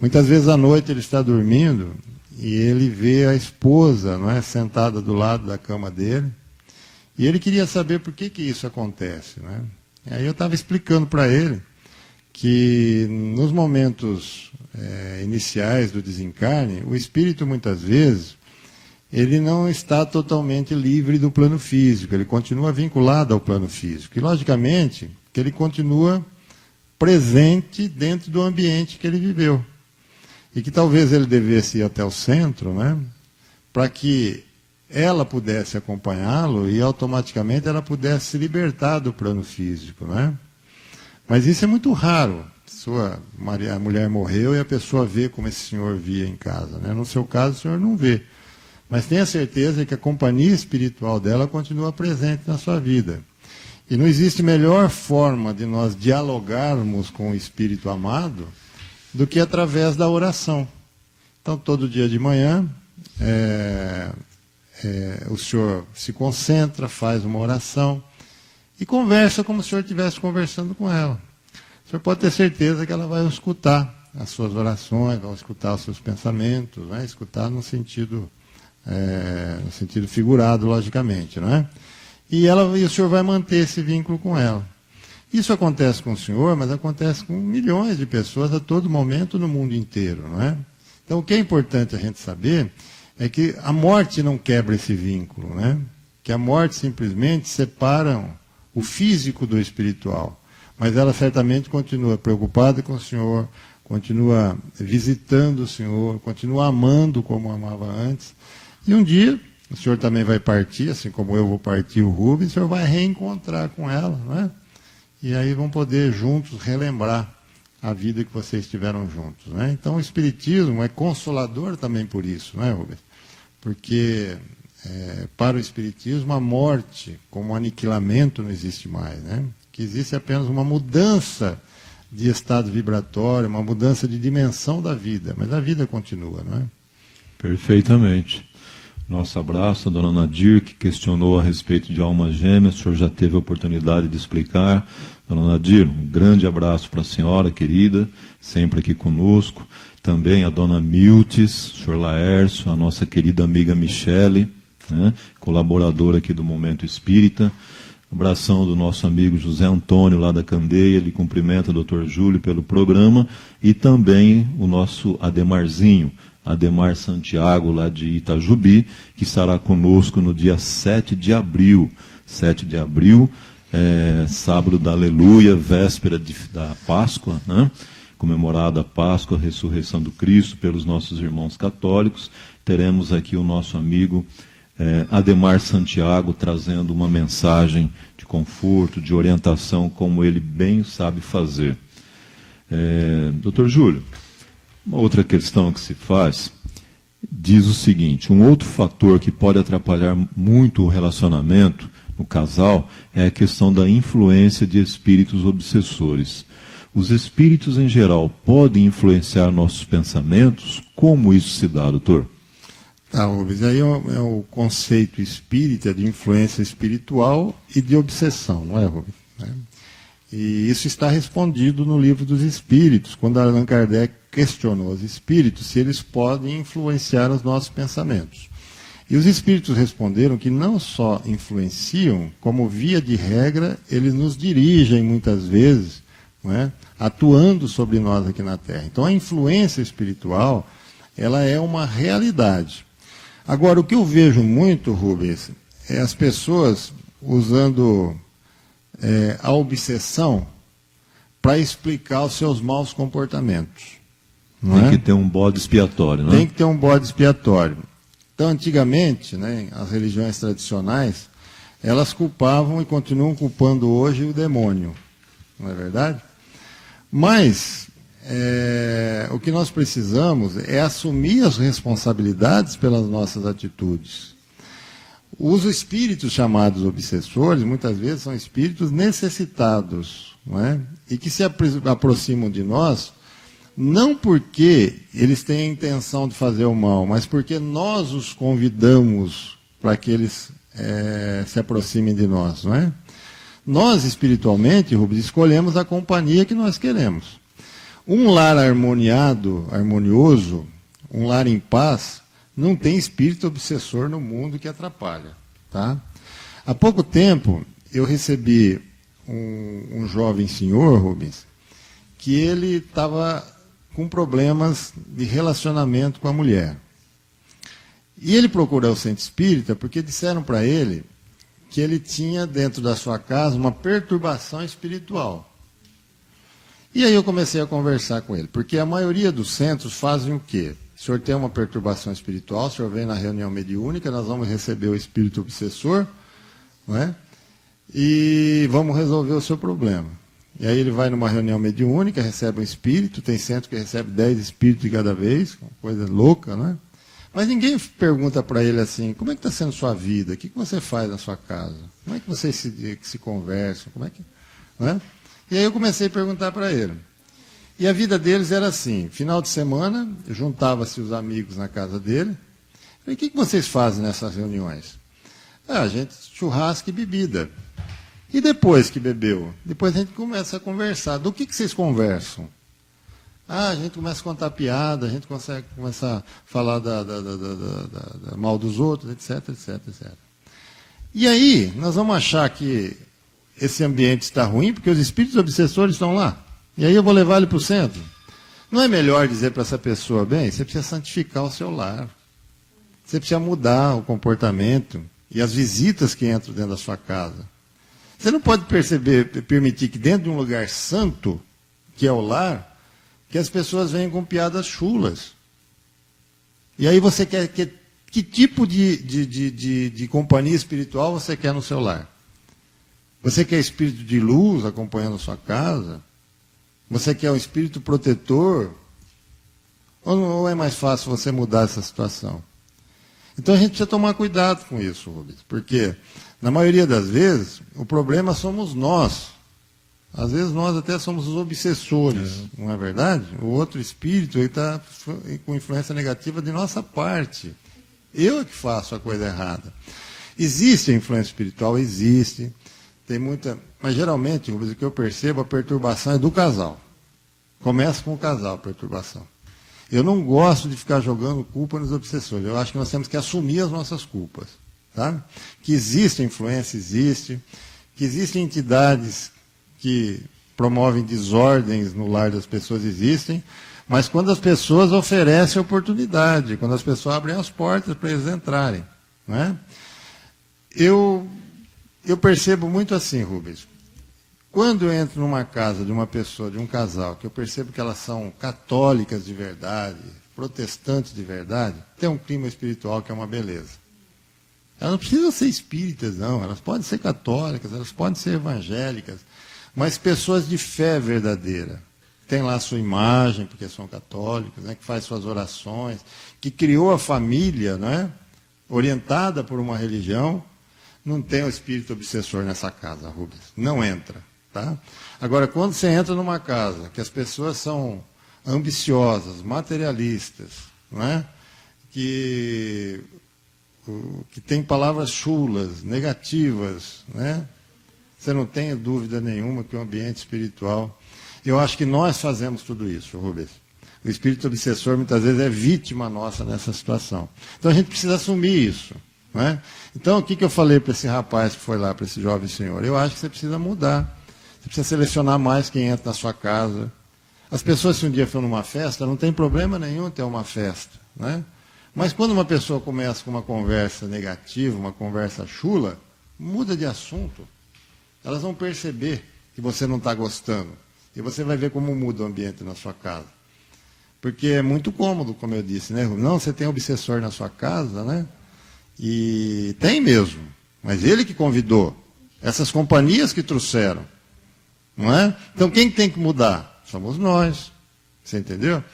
Muitas vezes à noite ele está dormindo e ele vê a esposa, não é, sentada do lado da cama dele. E ele queria saber por que isso acontece. Não é? Aí eu estava explicando para ele que nos momentos iniciais do desencarne, o espírito muitas vezes ele não está totalmente livre do plano físico, ele continua vinculado ao plano físico. E logicamente que ele continua presente dentro do ambiente que ele viveu. E que talvez ele devesse ir até o centro, né, para que ela pudesse acompanhá-lo e automaticamente ela pudesse se libertar do plano físico. Né? Mas isso é muito raro. A mulher morreu e a pessoa vê como esse senhor via em casa. Né? No seu caso, o senhor não vê. Mas tenha certeza que a companhia espiritual dela continua presente na sua vida. E não existe melhor forma de nós dialogarmos com o espírito amado do que através da oração. Então, todo dia de manhã, o senhor se concentra, faz uma oração e conversa como se o senhor estivesse conversando com ela. O senhor pode ter certeza que ela vai escutar as suas orações, vai escutar os seus pensamentos, vai escutar no sentido figurado, logicamente. Não é? E o senhor vai manter esse vínculo com ela. Isso acontece com o senhor, mas acontece com milhões de pessoas a todo momento no mundo inteiro. Não é? Então, o que é importante a gente saber é que a morte não quebra esse vínculo, né? Que a morte simplesmente separa o físico do espiritual. Mas ela certamente continua preocupada com o senhor, continua visitando o senhor, continua amando como amava antes. E um dia, o senhor também vai partir, assim como eu vou partir o Rubens, o senhor vai reencontrar com ela, não é? E aí vão poder juntos relembrar a vida que vocês tiveram juntos. Né? Então o Espiritismo é consolador também por isso, não é, Rubens? Porque para o Espiritismo a morte como aniquilamento não existe mais, né? Que existe apenas uma mudança de estado vibratório, uma mudança de dimensão da vida, mas a vida continua, não é? Perfeitamente. Nosso abraço a dona Nadir, que questionou a respeito de alma gêmea, o senhor já teve a oportunidade de explicar. Dona Nadir, um grande abraço para a senhora, querida, sempre aqui conosco. Também a dona Miltes, o senhor Laércio, a nossa querida amiga Michele, né, colaboradora aqui do Momento Espírita. Abração do nosso amigo José Antônio, lá da Candeia, ele cumprimenta o Dr. Júlio pelo programa, e também o nosso Ademarzinho, Ademar Santiago, lá de Itajubi, que estará conosco no dia 7 de abril. 7 de abril, sábado da Aleluia, véspera da Páscoa, né? Comemorada a Páscoa, a ressurreição do Cristo pelos nossos irmãos católicos. Teremos aqui o nosso amigo Ademar Santiago trazendo uma mensagem de conforto, de orientação, como ele bem sabe fazer. Dr. Júlio, uma outra questão que se faz diz o seguinte: um outro fator que pode atrapalhar muito o relacionamento no casal é a questão da influência de espíritos obsessores. Os espíritos em geral podem influenciar nossos pensamentos? Como isso se dá, doutor? Tá, Rubens, aí é o conceito espírita de influência espiritual e de obsessão, não é, Rubens? E isso está respondido no Livro dos Espíritos, quando Allan Kardec questionou os espíritos se eles podem influenciar os nossos pensamentos. E os espíritos responderam que não só influenciam, como via de regra, eles nos dirigem muitas vezes, não é? Atuando sobre nós aqui na Terra. Então a influência espiritual, ela é uma realidade. Agora, o que eu vejo muito, Rubens, é as pessoas usando a obsessão para explicar os seus maus comportamentos. Tem que ter um bode expiatório, não é? Tem que ter um bode expiatório. Então, antigamente, né, as religiões tradicionais, elas culpavam e continuam culpando hoje o demônio, não é verdade? Mas o que nós precisamos é assumir as responsabilidades pelas nossas atitudes. Os espíritos chamados obsessores, muitas vezes, são espíritos necessitados, não é? E que se aproximam de nós, não porque eles têm a intenção de fazer o mal, mas porque nós os convidamos para que eles se aproximem de nós, não é? Nós, espiritualmente, Rubens, escolhemos a companhia que nós queremos. Um lar harmonioso, um lar em paz, não tem espírito obsessor no mundo que atrapalha. Tá? Há pouco tempo, eu recebi um jovem senhor, Rubens, que ele estava com problemas de relacionamento com a mulher. E ele procurou o centro espírita porque disseram para ele que ele tinha dentro da sua casa uma perturbação espiritual. E aí eu comecei a conversar com ele, porque a maioria dos centros fazem o quê? O senhor tem uma perturbação espiritual, o senhor vem na reunião mediúnica, nós vamos receber o espírito obsessor, não é? E vamos resolver o seu problema. E aí ele vai numa reunião mediúnica, recebe um espírito, tem centro que recebe 10 espíritos de cada vez, uma coisa louca, não é? Mas ninguém pergunta para ele assim, como é que está sendo sua vida? O que você faz na sua casa? Como é que vocês se conversam? Como é que, não é? E aí eu comecei a perguntar para ele. E a vida deles era assim, final de semana, juntava-se os amigos na casa dele. Falei, o que vocês fazem nessas reuniões? A gente churrasco e bebida. E depois que bebeu? Depois a gente começa a conversar. Do que vocês conversam? A gente começa a contar piada, a gente começa a falar da mal dos outros, etc, etc, etc. E aí, nós vamos achar que esse ambiente está ruim, porque os espíritos obsessores estão lá. E aí eu vou levar ele para o centro. Não é melhor dizer para essa pessoa, bem, você precisa santificar o seu lar. Você precisa mudar o comportamento e as visitas que entram dentro da sua casa. Você não pode permitir que dentro de um lugar santo, que é o lar, que as pessoas venham com piadas chulas. E aí você quer que tipo de companhia espiritual você quer no seu lar? Você quer espírito de luz acompanhando a sua casa? Você quer um espírito protetor? Ou é mais fácil você mudar essa situação? Então a gente precisa tomar cuidado com isso, Rubens, porque na maioria das vezes o problema somos nós. Às vezes nós até somos os obsessores, não é verdade? O outro espírito está com influência negativa de nossa parte. Eu é que faço a coisa errada. Existe a influência espiritual? Existe. Tem muita... Mas geralmente, Rubens, o que eu percebo, a perturbação é do casal. Começa com o casal, a perturbação. Eu não gosto de ficar jogando culpa nos obsessores. Eu acho que nós temos que assumir as nossas culpas. Tá? Que existe influência, existe. Que existem entidades que promovem desordens no lar das pessoas, existem, mas quando as pessoas oferecem oportunidade, quando as pessoas abrem as portas para eles entrarem. Não é? Eu percebo muito assim, Rubens. Quando eu entro numa casa de uma pessoa, de um casal, que eu percebo que elas são católicas de verdade, protestantes de verdade, tem um clima espiritual que é uma beleza. Elas não precisam ser espíritas, não. Elas podem ser católicas, elas podem ser evangélicas, mas pessoas de fé verdadeira. Tem lá a sua imagem, porque são católicos, né, que faz suas orações, que criou a família, né, orientada por uma religião. Não tem o espírito obsessor nessa casa, Rubens. Não entra. Tá? Agora, quando você entra numa casa que as pessoas são ambiciosas, materialistas, não é? que tem palavras chulas, negativas, né? Você não tenha dúvida nenhuma que o ambiente espiritual... Eu acho que nós fazemos tudo isso, Rubens. O espírito obsessor, muitas vezes, é vítima nossa nessa situação. Então, a gente precisa assumir isso. Não é? Então, o que eu falei para esse rapaz que foi lá, para esse jovem senhor? Eu acho que você precisa mudar. Você precisa selecionar mais quem entra na sua casa. As pessoas, se um dia for numa festa, não tem problema nenhum ter uma festa. Não é? Mas quando uma pessoa começa com uma conversa negativa, uma conversa chula, muda de assunto. Elas vão perceber que você não está gostando. E você vai ver como muda o ambiente na sua casa. Porque é muito cômodo, como eu disse, né? Não, você tem obsessor na sua casa, né? E tem mesmo, mas ele que convidou. Essas companhias que trouxeram. Não é? Então quem tem que mudar? Somos nós. Você entendeu?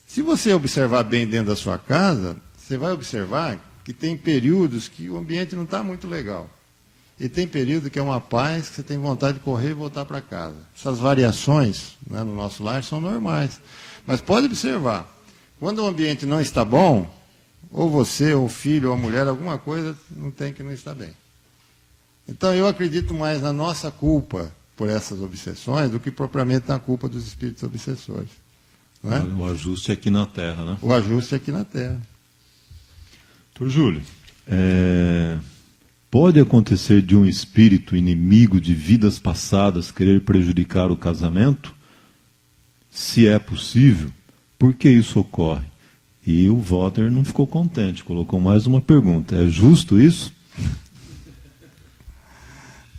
Se você observar bem dentro da sua casa, você vai observar que tem períodos que o ambiente não está muito legal. E tem período que é uma paz, que você tem vontade de correr e voltar para casa. Essas variações, né, no nosso lar são normais. Mas pode observar, quando o ambiente não está bom, ou você, ou o filho, ou a mulher, alguma coisa não tem que não está bem. Então eu acredito mais na nossa culpa por essas obsessões do que propriamente na culpa dos espíritos obsessores. Não é? O ajuste é aqui na Terra, né? O ajuste é aqui na Terra. Doutor Júlio, pode acontecer de um espírito inimigo de vidas passadas querer prejudicar o casamento? Se é possível, por que isso ocorre? E o Walter não ficou contente, colocou mais uma pergunta. É justo isso?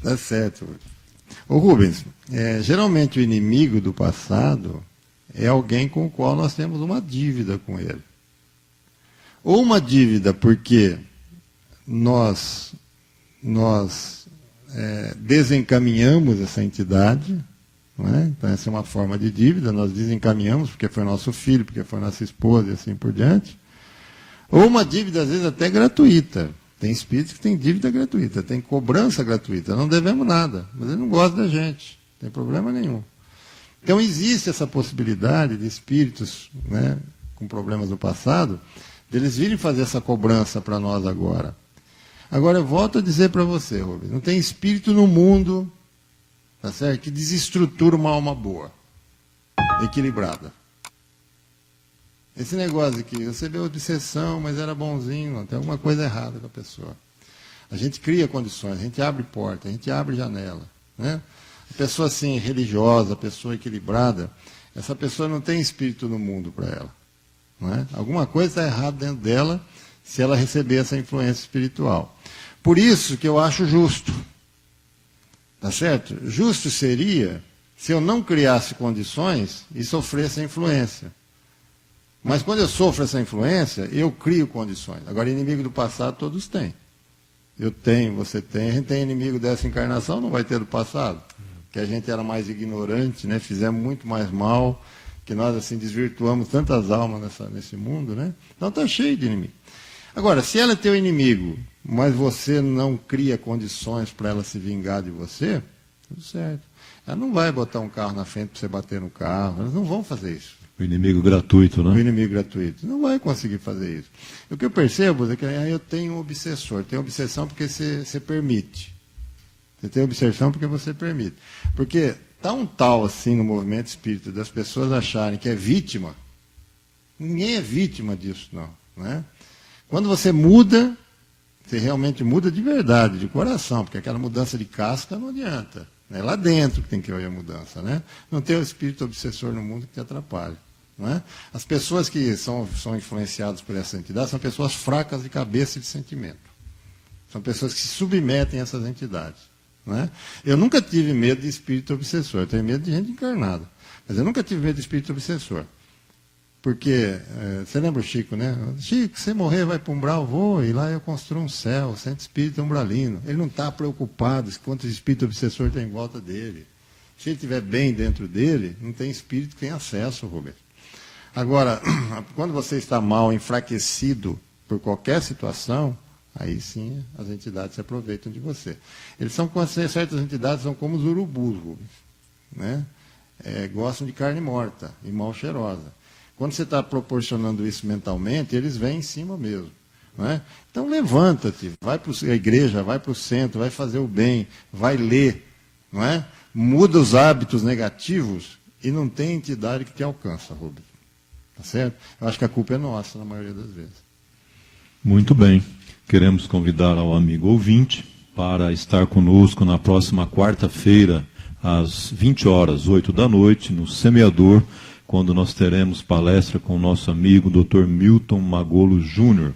Tá certo. Ô Rubens, geralmente o inimigo do passado é alguém com o qual nós temos uma dívida com ele. Ou uma dívida porque nós desencaminhamos essa entidade, não é? Então essa é uma forma de dívida, nós desencaminhamos porque foi nosso filho, porque foi nossa esposa e assim por diante. Ou uma dívida, às vezes, até gratuita. Tem espíritos que têm dívida gratuita, tem cobrança gratuita, não devemos nada, mas ele não gosta da gente, não tem problema nenhum. Então existe essa possibilidade de espíritos, né, com problemas do passado, deles virem fazer essa cobrança para nós agora. Agora eu volto a dizer para você, Rubens, não tem espírito no mundo, tá certo, que desestrutura uma alma boa, equilibrada. Esse negócio aqui, você vê obsessão, mas era bonzinho, não, tem alguma coisa errada com a pessoa. A gente cria condições, a gente abre porta, a gente abre janela, né? A pessoa assim, religiosa, a pessoa equilibrada, essa pessoa não tem espírito no mundo para ela. Não é? Alguma coisa está errada dentro dela se ela receber essa influência espiritual. Por isso que eu acho justo. Tá certo? Justo seria se eu não criasse condições e sofresse a influência. Mas quando eu sofro essa influência, eu crio condições. Agora, inimigo do passado todos têm. Eu tenho, você tem. A gente tem inimigo dessa encarnação, não vai ter do passado. Que a gente era mais ignorante, né? Fizemos muito mais mal, que nós assim desvirtuamos tantas almas nesse mundo, né? Então está cheio de inimigo. Agora, se ela é teu inimigo, mas você não cria condições para ela se vingar de você, tudo certo. Ela não vai botar um carro na frente para você bater no carro, elas não vão fazer isso. O inimigo gratuito, né? O inimigo gratuito. Não vai conseguir fazer isso. O que eu percebo é que eu tenho um obsessor. Tenho obsessão porque você permite. Você tem obsessão porque você permite. Porque está um tal assim no movimento espírita das pessoas acharem que é vítima. Ninguém é vítima disso, não. Né? Quando você muda, você realmente muda de verdade, de coração, porque aquela mudança de casca não adianta. É lá dentro que tem que haver a mudança. Né? Não tem o espírito obsessor no mundo que te atrapalhe. Não é? As pessoas que são influenciadas por essa entidade são pessoas fracas de cabeça e de sentimento. São pessoas que se submetem a essas entidades. Não é? Eu nunca tive medo de espírito obsessor. Eu tenho medo de gente encarnada. Mas eu nunca tive medo de espírito obsessor. Porque, você lembra o Chico, né? Chico, se morrer vai para o umbral, vou, e lá eu construo um céu, centro espírita umbralino. Ele não está preocupado com quantos espíritos obsessor tem em volta dele. Se ele estiver bem dentro dele, não tem espírito que tem acesso, Roberto. Agora, quando você está mal, enfraquecido por qualquer situação, aí sim as entidades se aproveitam de você. Certas entidades são como os urubus, Rubens, né? Gostam de carne morta e mal cheirosa. Quando você está proporcionando isso mentalmente, eles vêm em cima mesmo. Não é? Então levanta-te, vai para a igreja, vai para o centro, vai fazer o bem, vai ler, não é? Muda os hábitos negativos e não tem entidade que te alcança, Rubens. Tá certo? Eu acho que a culpa é nossa, na maioria das vezes. Muito bem. Queremos convidar ao amigo ouvinte para estar conosco na próxima quarta-feira, às 20 horas, 8 da noite, no Semeador, quando nós teremos palestra com o nosso amigo Dr. Milton Magolo Júnior.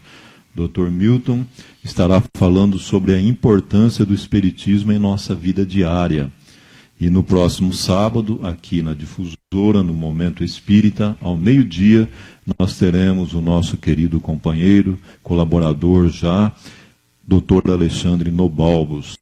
Dr. Milton estará falando sobre a importância do espiritismo em nossa vida diária. E no próximo sábado, aqui na Difusora, no Momento Espírita, ao meio-dia, nós teremos o nosso querido companheiro, colaborador já, Dr. Alexandre Nobalbos,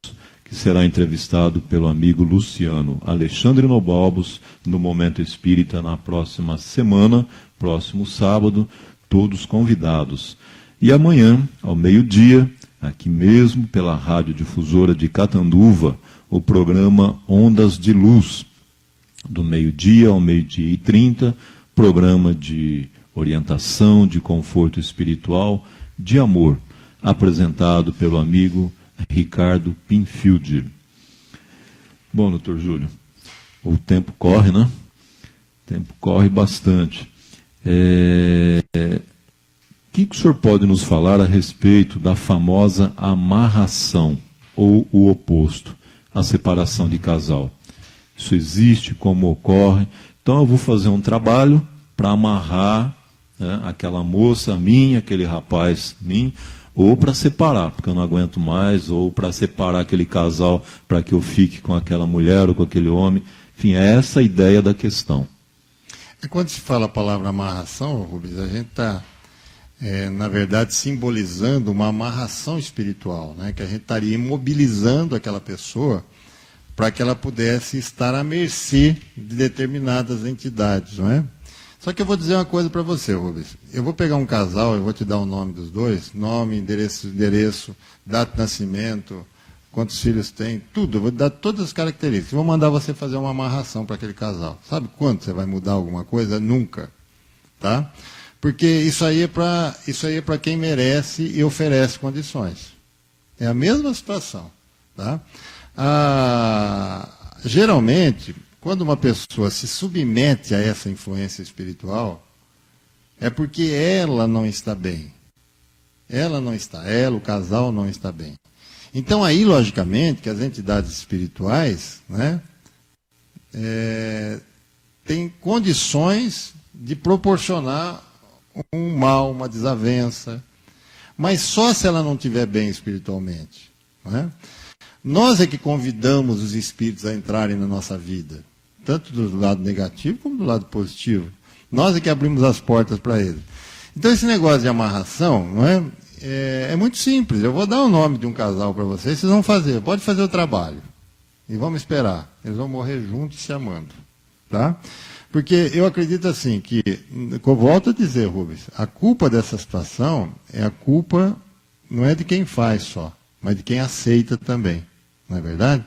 que será entrevistado pelo amigo Luciano. Alexandre Nobalbos, no Momento Espírita, na próxima semana, próximo sábado, todos convidados. E amanhã, ao meio-dia, aqui mesmo, pela Rádio Difusora de Catanduva, o programa Ondas de Luz, do meio-dia ao meio-dia e 30, programa de orientação, de conforto espiritual, de amor, apresentado pelo amigo Ricardo Pinfield. Bom, doutor Júlio, o tempo corre, né? O tempo corre bastante. O que o senhor pode nos falar a respeito da famosa amarração, ou o oposto, a separação de casal? Isso existe, como ocorre? Então eu vou fazer um trabalho para amarrar, né, aquela moça a mim, aquele rapaz a mim, ou para separar, porque eu não aguento mais, ou para separar aquele casal para que eu fique com aquela mulher ou com aquele homem. Enfim, é essa a ideia da questão. Quando se fala a palavra amarração, Rubens, a gente está, na verdade, simbolizando uma amarração espiritual, né? Que a gente estaria imobilizando aquela pessoa para que ela pudesse estar à mercê de determinadas entidades, não é? Só que eu vou dizer uma coisa para você, Rubens. Eu vou pegar um casal, eu vou te dar o nome dos dois, nome, endereço, data de nascimento, quantos filhos tem, tudo. Eu vou te dar todas as características. Vou mandar você fazer uma amarração para aquele casal. Sabe quando você vai mudar alguma coisa? Nunca. Tá? Porque isso aí é para quem merece e oferece condições. É a mesma situação. Tá? Geralmente, quando uma pessoa se submete a essa influência espiritual, é porque ela não está bem. Ela, o casal não está bem. Então aí, logicamente, que as entidades espirituais, né, têm condições de proporcionar um mal, uma desavença, mas só se ela não estiver bem espiritualmente. Não é? Nós é que convidamos os espíritos a entrarem na nossa vida, tanto do lado negativo como do lado positivo. Nós é que abrimos as portas para eles. Então esse negócio de amarração, não é? É muito simples. Eu vou dar o nome de um casal para vocês, vocês vão fazer, pode fazer o trabalho. E vamos esperar. Eles vão morrer juntos se amando. Tá? Porque eu acredito assim, que, eu volto a dizer, Rubens, a culpa dessa situação é a culpa, não é de quem faz só, mas de quem aceita também. Não é verdade?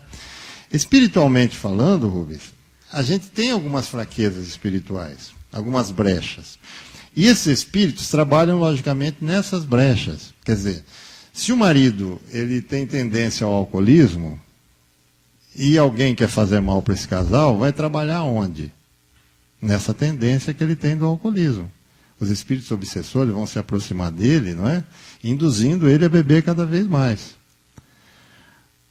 Espiritualmente falando, Rubens, a gente tem algumas fraquezas espirituais, algumas brechas. E esses espíritos trabalham, logicamente, nessas brechas. Quer dizer, se o marido ele tem tendência ao alcoolismo, e alguém quer fazer mal para esse casal, vai trabalhar onde? Nessa tendência que ele tem do alcoolismo. Os espíritos obsessores vão se aproximar dele, não é? Induzindo ele a beber cada vez mais.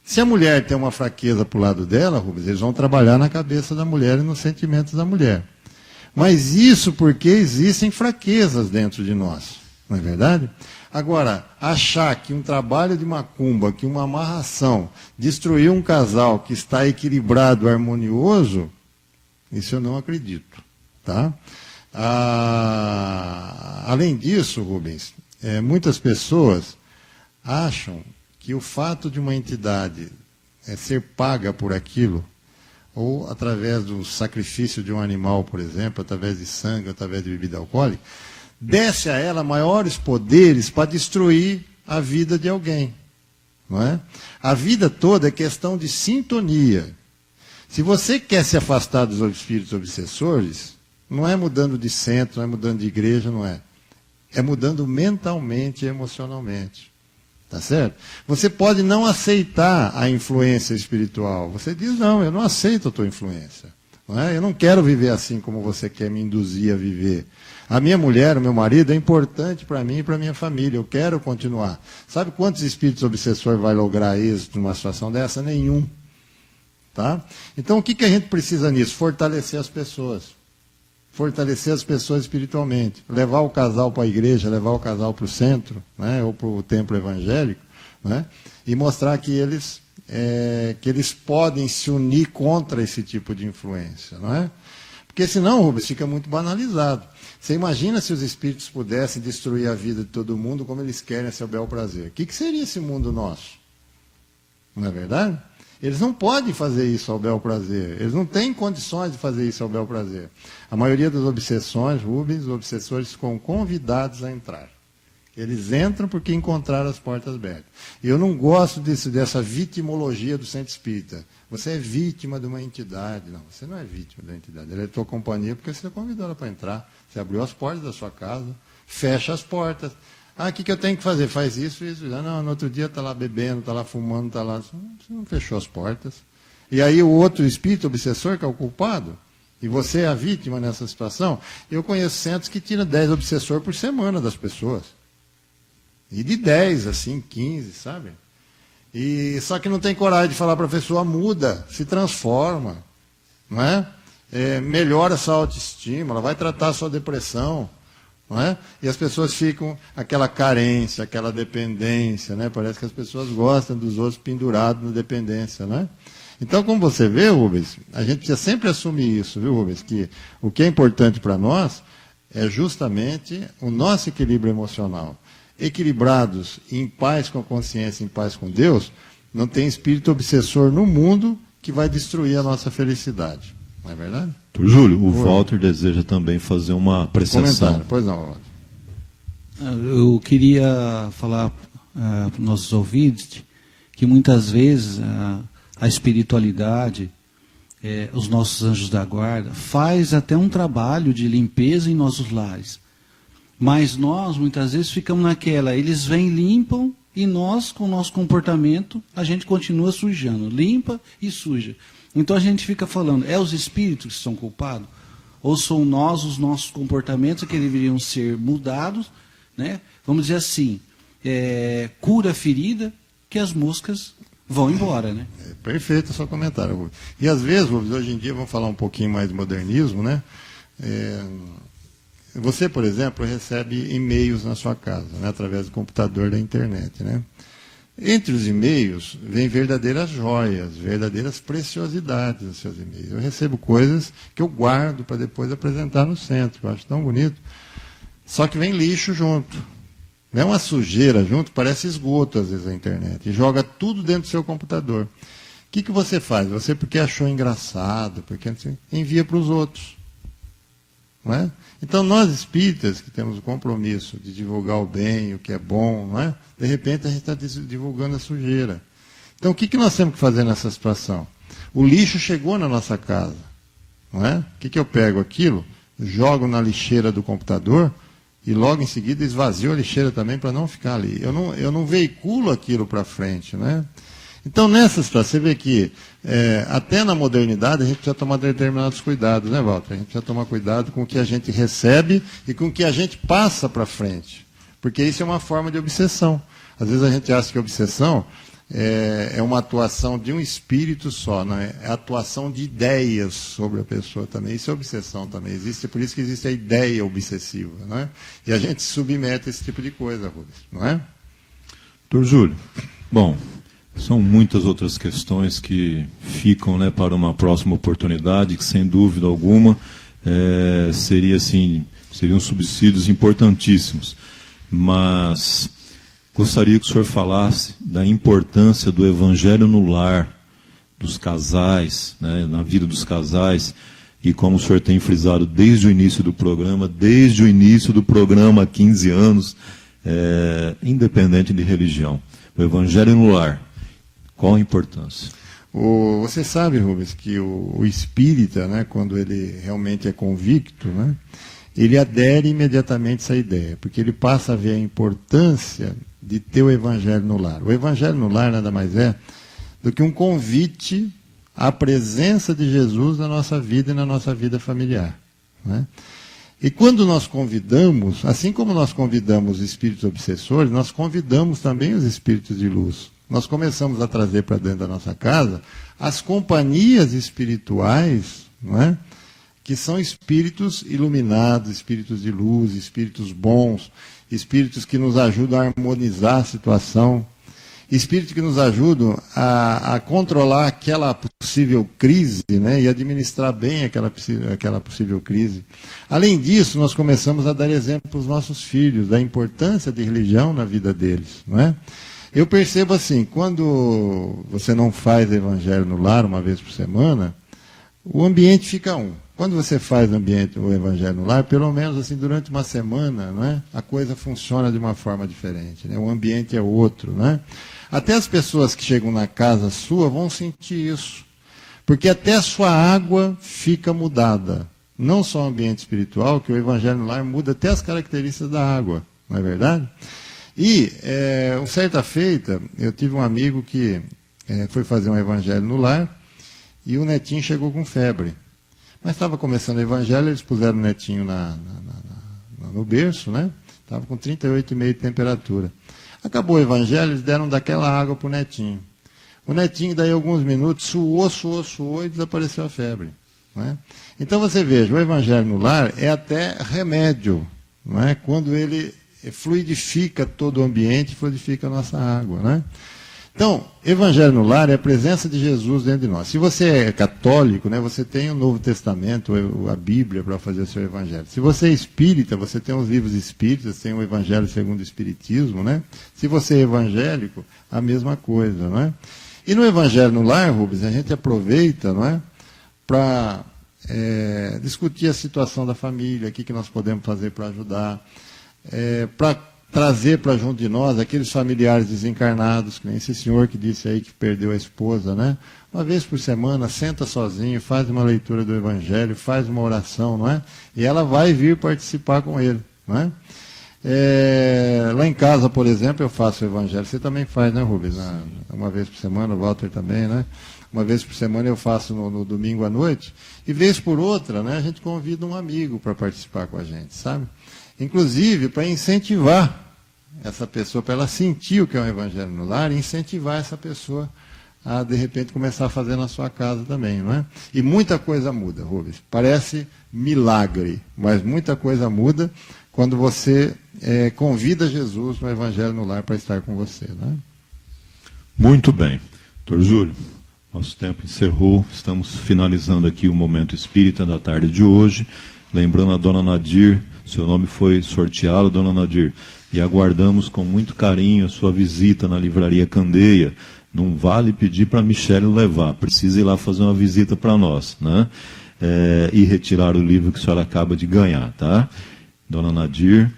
Se a mulher tem uma fraqueza para o lado dela, Rubens, eles vão trabalhar na cabeça da mulher e nos sentimentos da mulher. Mas isso porque existem fraquezas dentro de nós, não é verdade? Agora, achar que um trabalho de macumba, que uma amarração, destruiu um casal que está equilibrado, harmonioso, isso eu não acredito. Tá? Além disso, Rubens, muitas pessoas acham que o fato de uma entidade ser paga por aquilo, ou através do sacrifício de um animal, por exemplo, através de sangue, através de bebida alcoólica, desce a ela maiores poderes para destruir a vida de alguém. Não é? A vida toda é questão de sintonia. Se você quer se afastar dos espíritos obsessores, não é mudando de centro, não é mudando de igreja, não é. É mudando mentalmente e emocionalmente. Tá certo? Você pode não aceitar a influência espiritual. Você diz, não, eu não aceito a tua influência. Não é? Eu não quero viver assim como você quer me induzir a viver. A minha mulher, o meu marido, é importante para mim e para a minha família. Eu quero continuar. Sabe quantos espíritos obsessores vai lograr êxito numa situação dessa? Nenhum. Tá? Então, o que a gente precisa nisso? Fortalecer as pessoas. Fortalecer as pessoas espiritualmente, levar o casal para a igreja, levar o casal para o centro, né, ou para o templo evangélico, né, e mostrar que eles que eles podem se unir contra esse tipo de influência, não é? Porque senão, Rubens, fica muito banalizado. Você imagina se os espíritos pudessem destruir a vida de todo mundo como eles querem a seu bel prazer. O que seria esse mundo nosso? Não é verdade? Eles não podem fazer isso ao bel prazer. Eles não têm condições de fazer isso ao bel prazer. A maioria das obsessões, Rubens, os obsessores ficam convidados a entrar. Eles entram porque encontraram as portas abertas. E eu não gosto dessa vitimologia do centro espírita. Você é vítima de uma entidade. Não, você não é vítima da entidade. Ela é tua companhia porque você convidou ela para entrar. Você abriu as portas da sua casa, fecha as portas. Ah, o que eu tenho que fazer? Faz isso, isso. Não, no outro dia está lá bebendo, está lá fumando, está lá... Você não fechou as portas. E aí o outro espírito obsessor, que é o culpado, e você é a vítima nessa situação, eu conheço centros que tiram 10 obsessores por semana das pessoas. E de 10, assim, 15, sabe? E só que não tem coragem de falar para a pessoa, muda, se transforma, não é? Melhora a sua autoestima, ela vai tratar a sua depressão, não é? E as pessoas ficam aquela carência, aquela dependência, né? Parece que as pessoas gostam dos outros pendurados na dependência, né? Então, como você vê, Rubens, a gente precisa sempre assumir isso, viu, Rubens? Que o que é importante para nós é justamente o nosso equilíbrio emocional. Equilibrados, em paz com a consciência, em paz com Deus, não tem espírito obsessor no mundo que vai destruir a nossa felicidade. Não é verdade? Júlio, o Walter deseja também fazer uma apreciação. Comentário. Pois não, Walter. Eu queria falar para os nossos ouvintes que muitas vezes a espiritualidade, os nossos anjos da guarda, faz até um trabalho de limpeza em nossos lares. Mas nós, muitas vezes, ficamos naquela, eles vêm, limpam, e nós, com o nosso comportamento, a gente continua sujando, limpa e suja. Então a gente fica falando, os espíritos que são culpados? Ou são nós, os nossos comportamentos que deveriam ser mudados, né? Vamos dizer assim, cura a ferida, que as moscas vão embora, né? Perfeito o seu comentário, Rubens. E às vezes, Rubens, hoje em dia, vamos falar um pouquinho mais de modernismo, né? Você, por exemplo, recebe e-mails na sua casa, né, através do computador da internet, né? Entre os e-mails, vem verdadeiras joias, verdadeiras preciosidades nos seus e-mails. Eu recebo coisas que eu guardo para depois apresentar no centro, eu acho tão bonito. Só que vem lixo junto. Vem uma sujeira junto, parece esgoto, às vezes, a internet. E joga tudo dentro do seu computador. O que você faz? Você, porque achou engraçado, porque envia para os outros. Não é? Então, nós espíritas, que temos o compromisso de divulgar o bem, o que é bom, não é? De repente a gente está divulgando a sujeira. Então, o que nós temos que fazer nessa situação? O lixo chegou na nossa casa. Não é? O que eu pego aquilo, jogo na lixeira do computador e logo em seguida esvazio a lixeira também para não ficar ali. Eu não veiculo aquilo para frente, né? Então, nessa situação, você vê que até na modernidade a gente precisa tomar determinados cuidados, né, Walter? A gente precisa tomar cuidado com o que a gente recebe e com o que a gente passa para frente. Porque isso é uma forma de obsessão. Às vezes a gente acha que a obsessão é uma atuação de um espírito só, não é? É a atuação de ideias sobre a pessoa também. Isso é obsessão também. Por isso que existe a ideia obsessiva, não é? E a gente se submete a esse tipo de coisa, Rubens, não é? Doutor Júlio, bom, são muitas outras questões que ficam, né, para uma próxima oportunidade, que sem dúvida alguma seriam subsídios importantíssimos. Mas gostaria que o senhor falasse da importância do evangelho no lar, dos casais, né, na vida dos casais, e como o senhor tem frisado desde o início do programa há 15 anos, independente de religião. O evangelho no lar, qual a importância? Você sabe, Rubens, que o espírita, né, quando ele realmente é convicto, né, ele adere imediatamente a essa ideia, porque ele passa a ver a importância de ter o evangelho no lar. O evangelho no lar nada mais é do que um convite à presença de Jesus na nossa vida e na nossa vida familiar, né? E quando nós convidamos, assim como nós convidamos os espíritos obsessores, nós convidamos também os espíritos de luz. Nós começamos a trazer para dentro da nossa casa as companhias espirituais, não é? Que são espíritos iluminados, espíritos de luz, espíritos bons, espíritos que nos ajudam a harmonizar a situação. espíritos que nos ajudam a controlar aquela possível crise, né, e administrar bem aquela possível crise. Além disso, nós começamos a dar exemplo para os nossos filhos da importância de religião na vida deles, não é? Eu percebo assim, quando você não faz evangelho no lar uma vez por semana, o ambiente fica um. Quando você faz o evangelho no lar, pelo menos assim, durante uma semana, não é? A coisa funciona de uma forma diferente, né? O ambiente é outro, né? Até as pessoas que chegam na casa sua vão sentir isso. Porque até a sua água fica mudada. Não só o ambiente espiritual, que o evangelho no lar muda até as características da água, não é verdade? E, certa feita, eu tive um amigo que foi fazer um evangelho no lar e o netinho chegou com febre. Mas estava começando o evangelho, eles puseram o netinho no berço, né? Estava com 38,5 de temperatura. Acabou o evangelho, eles deram daquela água para o netinho. O netinho, daí alguns minutos, suou e desapareceu a febre. Né? Então você veja, o evangelho no lar é até remédio, não é? Quando ele fluidifica todo o ambiente, fluidifica a nossa água. Né? Então, evangelho no lar é a presença de Jesus dentro de nós. Se você é católico, né, você tem o Novo Testamento, a Bíblia para fazer o seu evangelho. Se você é espírita, você tem os livros espíritas, tem o Evangelho segundo o Espiritismo. Né? Se você é evangélico, a mesma coisa. Né? E no evangelho no lar, Rubens, a gente aproveita, não é, para discutir a situação da família, o que nós podemos fazer para ajudar, para trazer para junto de nós aqueles familiares desencarnados, que nem esse senhor que disse aí que perdeu a esposa, né? Uma vez por semana, senta sozinho, faz uma leitura do Evangelho, faz uma oração, não é? E ela vai vir participar com ele, não é? Lá em casa, por exemplo, eu faço o Evangelho. Você também faz, né, Rubens? Uma vez por semana, o Walter também, né? Uma vez por semana eu faço no domingo à noite. E vez por outra, né, a gente convida um amigo para participar com a gente, sabe? Inclusive para incentivar essa pessoa, para ela sentir o que é um evangelho no lar, e incentivar essa pessoa a, de repente, começar a fazer na sua casa também, não é? E muita coisa muda, Rubens. Parece milagre, mas muita coisa muda quando você convida Jesus no evangelho no lar para estar com você, não é? Muito bem. Doutor Júlio, nosso tempo encerrou, estamos finalizando aqui o Momento Espírita da tarde de hoje. Lembrando a dona Nadir, seu nome foi sorteado, dona Nadir, e aguardamos com muito carinho a sua visita na Livraria Candeia. Não vale pedir para a Michele levar, precisa ir lá fazer uma visita para nós, né? E retirar o livro que a senhora acaba de ganhar, tá? Dona Nadir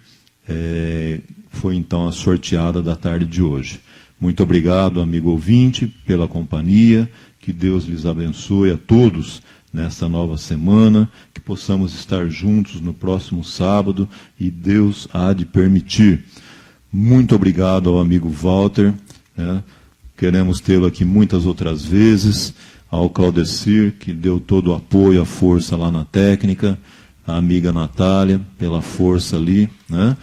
foi então a sorteada da tarde de hoje. Muito obrigado, amigo ouvinte, pela companhia, que Deus lhes abençoe a todos nesta nova semana, que possamos estar juntos no próximo sábado, e Deus há de permitir. Muito obrigado ao amigo Walter, né? Queremos tê-lo aqui muitas outras vezes, ao Claudecir, que deu todo o apoio, a força lá na técnica, a amiga Natália, pela força ali, né?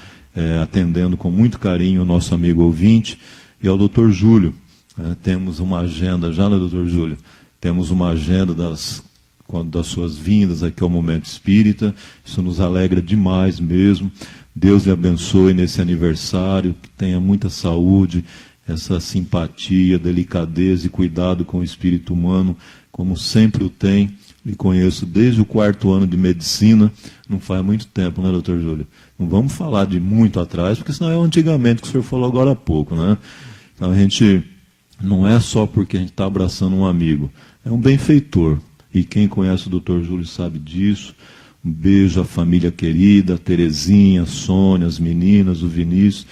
Atendendo com muito carinho o nosso amigo ouvinte, e ao doutor Júlio. Temos uma agenda já, né, doutor Júlio? Temos uma agenda das suas vindas aqui ao Momento Espírita. Isso nos alegra demais mesmo. Deus lhe abençoe nesse aniversário, que tenha muita saúde, essa simpatia, delicadeza e cuidado com o espírito humano, como sempre o tem. Lhe conheço desde o 4º ano de medicina, não faz muito tempo, né, doutor Júlio? Não vamos falar de muito atrás, porque senão é o antigamente que o senhor falou agora há pouco, né? Então a gente, não é só porque a gente está abraçando um amigo, é um benfeitor. E quem conhece o doutor Júlio sabe disso. Um beijo à família querida, a Terezinha, a Sônia, as meninas, o Vinícius.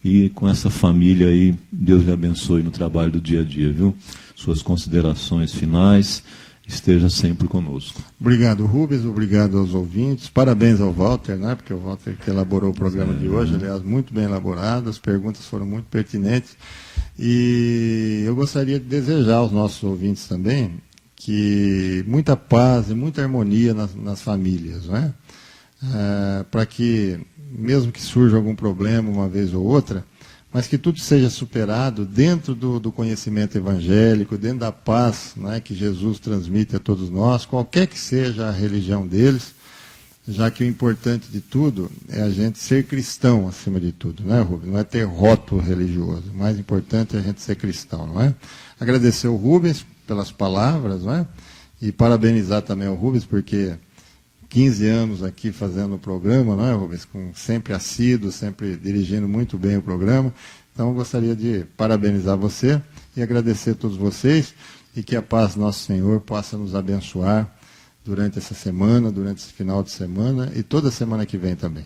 E com essa família aí, Deus lhe abençoe no trabalho do dia a dia, viu? Suas considerações finais, esteja sempre conosco. Obrigado, Rubens, obrigado aos ouvintes. Parabéns ao Walter, né? Porque o Walter que elaborou o programa de hoje, aliás, muito bem elaborado, as perguntas foram muito pertinentes. E eu gostaria de desejar aos nossos ouvintes também que muita paz e muita harmonia nas famílias, né? Para que, mesmo que surja algum problema uma vez ou outra, mas que tudo seja superado dentro do conhecimento evangélico, dentro da paz, né, que Jesus transmite a todos nós, qualquer que seja a religião deles, já que o importante de tudo é a gente ser cristão acima de tudo, não é, Rubens? Não é ter rótulo religioso, o mais importante é a gente ser cristão, não é? Agradecer o Rubens pelas palavras, não é? E parabenizar também o Rubens, porque 15 anos aqui fazendo o programa, não é, Rubens? Sempre assíduo, sempre dirigindo muito bem o programa. Então, eu gostaria de parabenizar você e agradecer a todos vocês, e que a paz do nosso Senhor possa nos abençoar durante essa semana, durante esse final de semana e toda semana que vem também.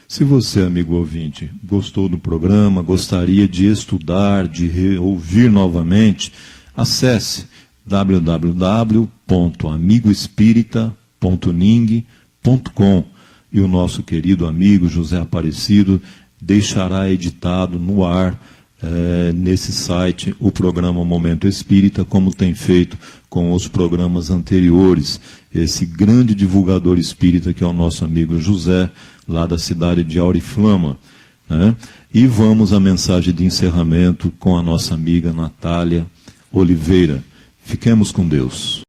Se você, amigo ouvinte, gostou do programa, gostaria de estudar, de ouvir novamente, acesse www.amigoespírita.ning.com e o nosso querido amigo José Aparecido deixará editado no ar nesse site o programa Momento Espírita, como tem feito com os programas anteriores. Esse grande divulgador espírita que é o nosso amigo José, lá da cidade de Auriflama, né? E vamos à mensagem de encerramento com a nossa amiga Natália Oliveira. Fiquemos com Deus.